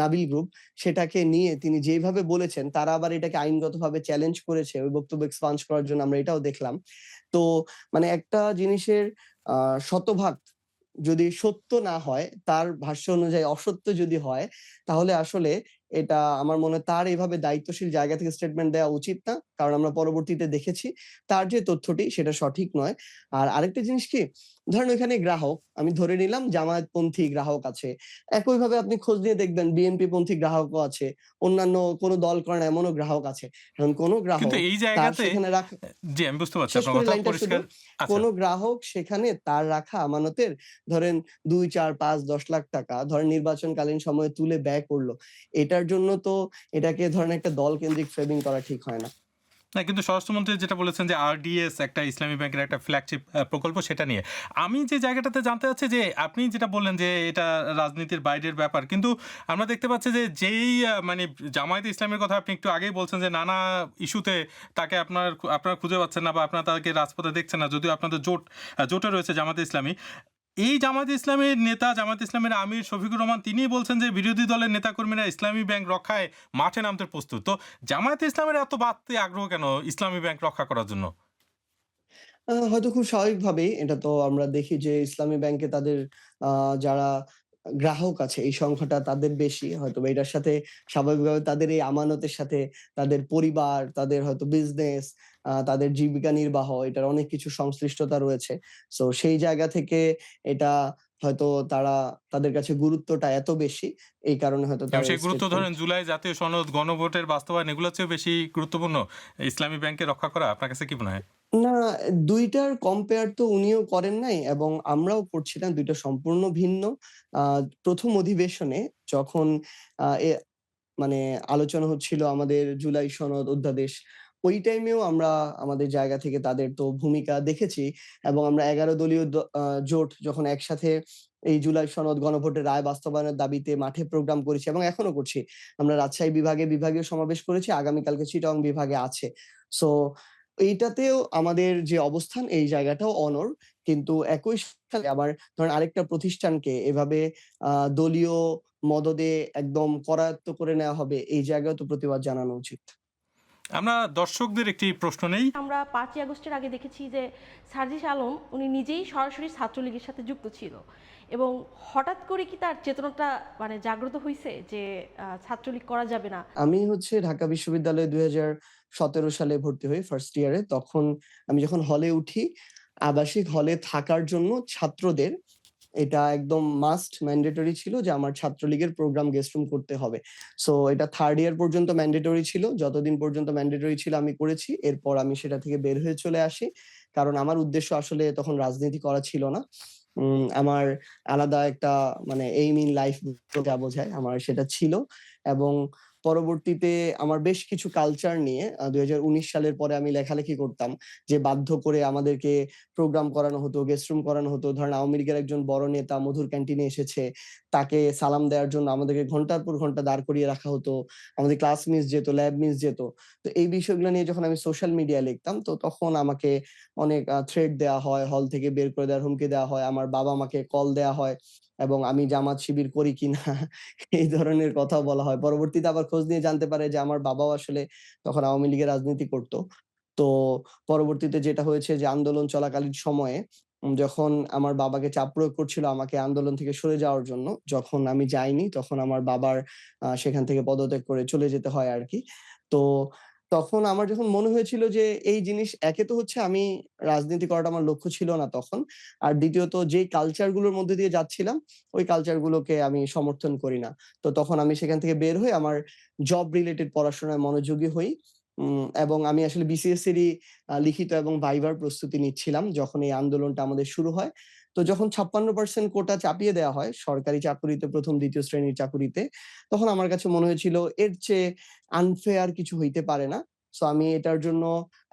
নাবিল গ্রুপ, সেটাকে নিয়ে তিনি যেভাবে বলেছেন, তারা আবার এটাকে আইনগতভাবে চ্যালেঞ্জ করেছে ওই বক্তব্য এক্সপাঞ্জ করার জন্য, আমরা এটাও দেখলাম। তো মানে একটা জিনিসের আ শতভাগ যদি সত্য না হয়, তার ভাষ্য অনুযায়ী অসত্য যদি হয়, তাহলে আসলে এটা আমার মনে হয় তার এভাবে দায়িত্বশীল জায়গা থেকে স্টেটমেন্ট দেওয়া উচিত না। কারণ আমরা পরবর্তীতে দেখেছি তার যে তথ্যটি সেটা সঠিক নয়। আর আরেকটা জিনিস কি? ধরেন ওইখানে গ্রাহক, আমি ধরে নিলাম জামায়াতপন্থী গ্রাহক আছে। একইভাবে আপনি খোঁজ নিয়ে দেখবেন বিএনপি পন্থী গ্রাহকও আছে। অন্যান্য কোন দল করেন এমনও গ্রাহক আছে। এখন কোন কিন্তু গ্রাহক এই তার জায়গাতে সেখানে জি, আমি বুঝতে পারছি শেষ আপনার করি কথা লাইনটা শুধু। পরিষ্কার। আচ্ছা। কোন গ্রাহক সেখানে তার রাখা আমানতের ধরেন ২, ৪, ৫, ১০ লাখ টাকা ধরেন নির্বাচনকালীন সময়ে তুলে ব্যয় করল। এটার জন্য তো এটাকে ধরেন একটা দল কেন্দ্রিক ফ্রেমিং করা ঠিক হয় না। না, কিন্তু স্বরাষ্ট্রমন্ত্রী যেটা বলেছেন যে আরডিএস একটা ইসলামী ব্যাংকের একটা ফ্ল্যাগশিপ প্রকল্প সেটা নিয়ে। আমি যে জায়গাটাতে জানতে চাচ্ছি যে আপনি যেটা বললেন যে এটা রাজনীতির বাইরের ব্যাপার। কিন্তু আমরা দেখতে পাচ্ছি যে যেই মানে জামায়াতে ইসলামীর কথা আপনি একটু আগেই বলছেন যে নানা ইস্যুতে তাকে আপনারা খুঁজে পাচ্ছেন না বা আপনারা তাকে রাজপথে দেখছেন না। যদিও আপনাদের জোটে রয়েছে জামায়াতে ইসলামী। এই জামায়াতে ইসলামীর নেতা, জামায়াতে ইসলামীর আমির শফিকুর রহমান তিনিই বলছেন যে বিরোধী দলের নেতাকর্মীরা ইসলামী ব্যাংক রক্ষায় মাঠে নামতে প্রস্তুত। তো জামায়াতে ইসলামের এত বাড়তি আগ্রহ কেন ইসলামী ব্যাংক রক্ষা করার জন্য? হয়তো খুব স্বাভাবিকভাবেই এটা তো আমরা দেখি যে ইসলামী ব্যাংকে তাদের আ যারা গ্রাহক আছে এই সংখ্যাটা তাদের বেশি। হয়তোবা এটার সাথে স্বাভাবিকভাবে তাদের এই আমানতের সাথে তাদের পরিবার, তাদের হয়তো বিজনেস, তাদের জীবিকা নির্বাহ এটার অনেক কিছু সংশ্লিষ্টতা রয়েছে। সো সেই জায়গা থেকে এটা হয়তো তাদের কাছে গুরুত্বটা এত বেশি, এই কারণে হয়তো এবং তারা সেই এই গুরুত্ব স্টেটমেন্ট। ধরেন জুলাই জাতীয় সনদ, গণভোটের বাস্তবায়ন এগুলোর চেয়েও বেশি গুরুত্বপূর্ণ ইসলামী ব্যাংককে রক্ষা করা। আপনার কাছে কি মনে হয়? না, ২ টার কম্পেয়ার তো উনিও করেন নাই এবং আমরাও করছি না। ২ টা সম্পূর্ণ ভিন্ন। আ ১ম অধিবেশনে যখন আ এ মানে আলোচনা হচ্ছিল আমাদের জুলাই সনদ অধ্যাদেশ, ওই টাইমেও আমরা আমাদের জায়গা থেকে তাদের তো ভূমিকা দেখেছি এবং আমরা ১১ দলীয় দ আ জোট যখন একসাথে এই জুলাই সনদ গণভোটের রায় বাস্তবায়নের দাবিতে মাঠে প্রোগ্রাম করেছি এবং এখনো করছি। আমরা রাজশাহী বিভাগে বিভাগীয় সমাবেশ করেছি। আগামীকালকে চিটাগং বিভাগে আছে। সো এইটাতেও আমাদের যে অবস্থান এই জায়গাটাও অনড়। কিন্তু একই সাথে আবার ধরেন আরেকটা প্রতিষ্ঠানকে এভাবে আ দলীয় মদদে একদম করায়ত্ত করে নেওয়া হবে, এই জায়গায়ও তো প্রতিবাদ জানানো উচিত। আমরা দর্শকদের একটি প্রশ্ন নেই। আমরা ৫ই আগস্টের আগে দেখেছি যে সার্জিস আলম উনি নিজেই সরাসরি ছাত্রলীগের সাথে যুক্ত ছিল এবং হঠাৎ করে কি তার চেতনাটা মানে জাগ্রত হইছে যে ছাত্রলীগ করা যাবে না। আমি হচ্ছে ঢাকা বিশ্ববিদ্যালয়ে ২০১৭ সালে ভর্তি হই ফার্স্ট ইয়ারে। তখন আমি যখন হলে উঠি, আবাসিক হলে থাকার জন্য ছাত্রদের এটা একদম মাস্ট ম্যান্ডেটরি ছিল যে আমার ছাত্রলীগের প্রোগ্রাম গেস্ট রুম করতে হবে। সো এটা 3rd ইয়ার পর্যন্ত ম্যান্ডেটরি ছিল। যতদিন পর্যন্ত ম্যান্ডেটরি ছিল আমি করেছি। এরপর আমি সেটা থেকে বের হয়ে চলে আসি। কারণ আমার উদ্দেশ্য আসলে তখন রাজনীতি করা ছিল না। আমার আলাদা একটা মানে এইম ইন লাইফ যা বোঝায় আমার সেটা ছিল এবং পরবর্তীতে আমার বেশ কিছু কালচার নিয়ে ২০১৯ সালের পরে আমি লেখালেখি করতাম যে বাধ্য করে আমাদেরকে প্রোগ্রাম করানো হতো, গেস্ট রুম করানো হতো। ধরেন আওয়ামী লীগের একজন বড় নেতা মধুর ক্যান্টিনে এসেছে। তাকে সালাম দেওয়ার জন্য আমাদেরকে ঘন্টার পর ঘন্টা দাঁড় করিয়ে রাখা হতো। আমাদের ক্লাস মিস যেত, ল্যাব মিস যেত। তো এই বিষয়গুলো নিয়ে যখন আমি সোশ্যাল মিডিয়ায় লিখতাম তো তখন আমাকে অনেক থ্রেট দেয়া হয়, হল থেকে বের করে দেওয়ার হুমকি দেওয়া হয়। আমার বাবা মাকে কল দেয়া হয় এবং আমি জামাত শিবির করি কিনা এই ধরনের কথাও বলা হয়। পরবর্তীতে আবার খোঁজ নিয়ে জানতে পারে যে আমার বাবাও আসলে তখন আওয়ামী লীগের রাজনীতি করত। তো পরবর্তীতে যেটা হয়েছে যে আন্দোলন চলাকালীন সময়ে যখন আমার বাবাকে চাপ প্রয়োগ করছিল আমাকে আন্দোলন থেকে সরে যাওয়ার জন্য, যখন আমি যাইনি তখন আমার বাবার সেখান থেকে পদত্যাগ করে চলে যেতে হয় আরকি। তো তখন আমার যখন মনে হয়েছিল যে এই জিনিস একে তো হচ্ছে আমি রাজনীতি করাটা আমার লক্ষ্য ছিল না তখন। আর দ্বিতীয়ত যেই কালচার গুলোর মধ্যে দিয়ে যাচ্ছিলাম, ওই কালচার গুলোকে আমি সমর্থন করি না। তো তখন আমি সেখান থেকে বের হয়ে আমার জব রিলেটেড পড়াশোনায় মনোযোগী হই। এবং আমি আসলে বিসিএস-এরই লিখিত এবং ভাইবার প্রস্তুতি নিচ্ছিলাম যখন এই আন্দোলনটা আমাদের শুরু হয়। তো যখন ৫৬% কোটা চাপিয়ে দেওয়া হয় সরকারি চাকুরিতে ১ম, ২য় শ্রেণীর চাকুরিতে, তখন আমার কাছে মনে হয়েছিল এর চেয়ে আনফেয়ার কিছু হইতে পারে না। সো আমি এটার জন্য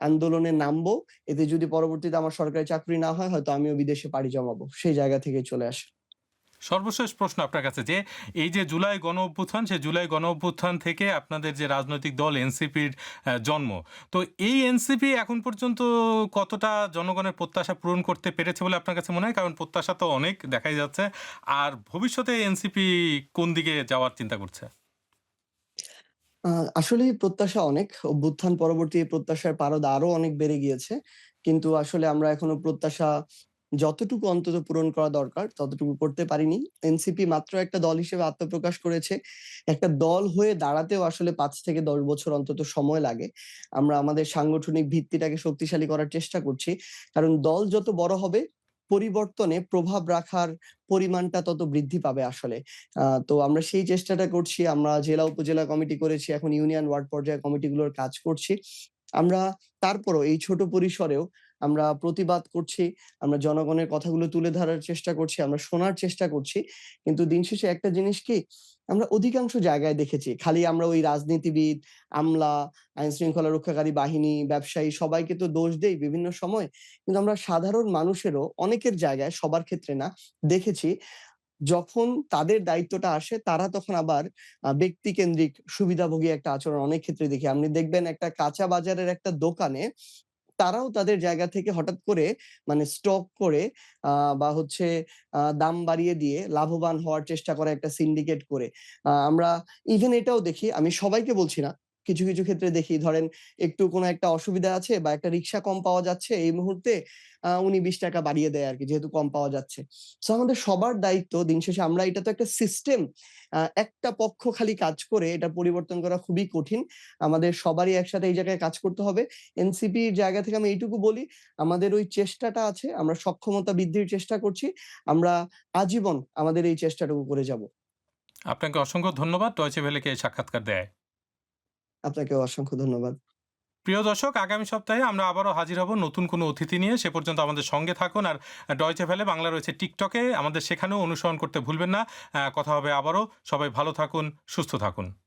আন্দোলনে নামবো। এতে যদি পরবর্তীতে আমার সরকারি চাকরি না হয় হয়তো আমিও বিদেশে পাড়ি জমাবো। সেই জায়গা থেকেই চলে আসি। সর্বশেষ প্রশ্ন আপনার কাছে যে এই যে জুলাই গণ অভ্যুত্থান, সেই জুলাই গণ অভ্যুত্থান থেকে আপনাদের যে রাজনৈতিক দল এনসিপির জন্ম। তো এই এনসিপি এখন পর্যন্ত কতটা জনগণের প্রত্যাশা পূরণ করতে পেরেছে বলে আপনার কাছে মনে হয়? কারণ প্রত্যাশা তো অনেক দেখাই যাচ্ছে। আর ভবিষ্যতে এনসিপি কোন দিকে যাওয়ার চিন্তা করছে? আ আসলেই প্রত্যাশা অনেক। অভ্যুত্থান পরবর্তী এই প্রত্যাশার পারদ আরো অনেক বেড়ে গিয়েছে। কিন্তু আসলে আমরা এখনো প্রত্যাশা যতটুকু অন্তত পূরণ করা দরকার ততটুকু করতে পারিনি। এনসিপি মাত্র একটা দল হিসেবে আত্মপ্রকাশ করেছে। একটা দল হয়ে দাঁড়াতেও আসলে ৫ থেকে ১০ বছর অন্তত সময় লাগে। আমরা আমাদের সাংগঠনিক ভিত্তিটাকে শক্তিশালী করার চেষ্টা করছি। কারণ দল যত বড় হবে পরিবর্তনে প্রভাব রাখার পরিমাণটা তত বৃদ্ধি পাবে আসলে। তো আমরা সেই চেষ্টাটা করছি। আমরা জেলা উপজেলা কমিটি করেছি। এখন ইউনিয়ন ওয়ার্ড পর্যায়ে কমিটিগুলোর কাজ করছি। আমরা তারপরও এই ছোট পরিসরেও আমরা প্রতিবাদ করছি, আমরা জনগণের কথাগুলো তুলে ধরার চেষ্টা করছি, আমরা শোনার চেষ্টা করছি। কিন্তু দিন শেষে একটা জিনিস কি, আমরা অধিকাংশ জায়গায় দেখেছি খালি আমরা ওই রাজনীতিবিদ, আমলা, আইনশৃঙ্খলা রক্ষাকারী বাহিনী, ব্যবসায়ী সবাইকে তো দোষ দেই বিভিন্ন সময়। কিন্তু আমরা সাধারণ মানুষেরও অনেকের জায়গায়, সবার ক্ষেত্রে না, দেখেছি যখন তাদের দায়িত্বটা আসে তারা তখন আবার ব্যক্তিকেন্দ্রিক সুবিধাভোগী একটা আচরণ অনেক ক্ষেত্রে দেখি। আপনি দেখবেন একটা কাঁচা বাজারের একটা দোকানে তারাও তাদের জায়গা থেকে হঠাৎ করে মানে স্টক করে বা হচ্ছে দাম বাড়িয়ে দিয়ে লাভবান হওয়ার চেষ্টা করে একটা সিন্ডিকেট করে। আমরা ইভেন এটাও দেখি, আমি সবাইকে বলছি না, কিছু, কিছু ক্ষেত্রে দেখি ধরেন একটু কোনো একটা অসুবিধা আছে বা একটা রিক্সা কম পাওয়া যাচ্ছে এই মুহূর্তে উনি ৳২০ বাড়িয়ে দেয় আরকি যেহেতু কম পাওয়া যাচ্ছে। সো আমাদের সবার দায়িত্ব দিন শেষে আমরা এটা তো একটা সিস্টেম। একটা পক্ষ খালি কাজ করে এটা পরিবর্তন করা খুবই কঠিন। আমাদের সবারই একসাথে এই জায়গায় কাজ করতে হবে। এনসিপির জায়গা থেকে আমি এইটুকু বলি, আমাদের ওই চেষ্টাটা আছে, আমরা সক্ষমতা বৃদ্ধির চেষ্টা করছি। আমরা আজীবন আমাদের এই চেষ্টাটুকু করে যাব। আপনাকে অসংখ্য ধন্যবাদ ডয়চে ভেলেকে এই সাক্ষাৎকার দেয়। আপনাকেও অসংখ্য ধন্যবাদ। প্রিয় দর্শক, আগামী সপ্তাহে আমরা আবারও হাজির হব নতুন কোনো অতিথি নিয়ে। সে পর্যন্ত আমাদের সঙ্গে থাকুন। আর ডয়চে ভেলে বাংলা রয়েছে টিকটকে, আমাদের সেখানেও অনুসরণ করতে ভুলবেন না। কথা হবে আবারও। সবাই ভালো থাকুন, সুস্থ থাকুন।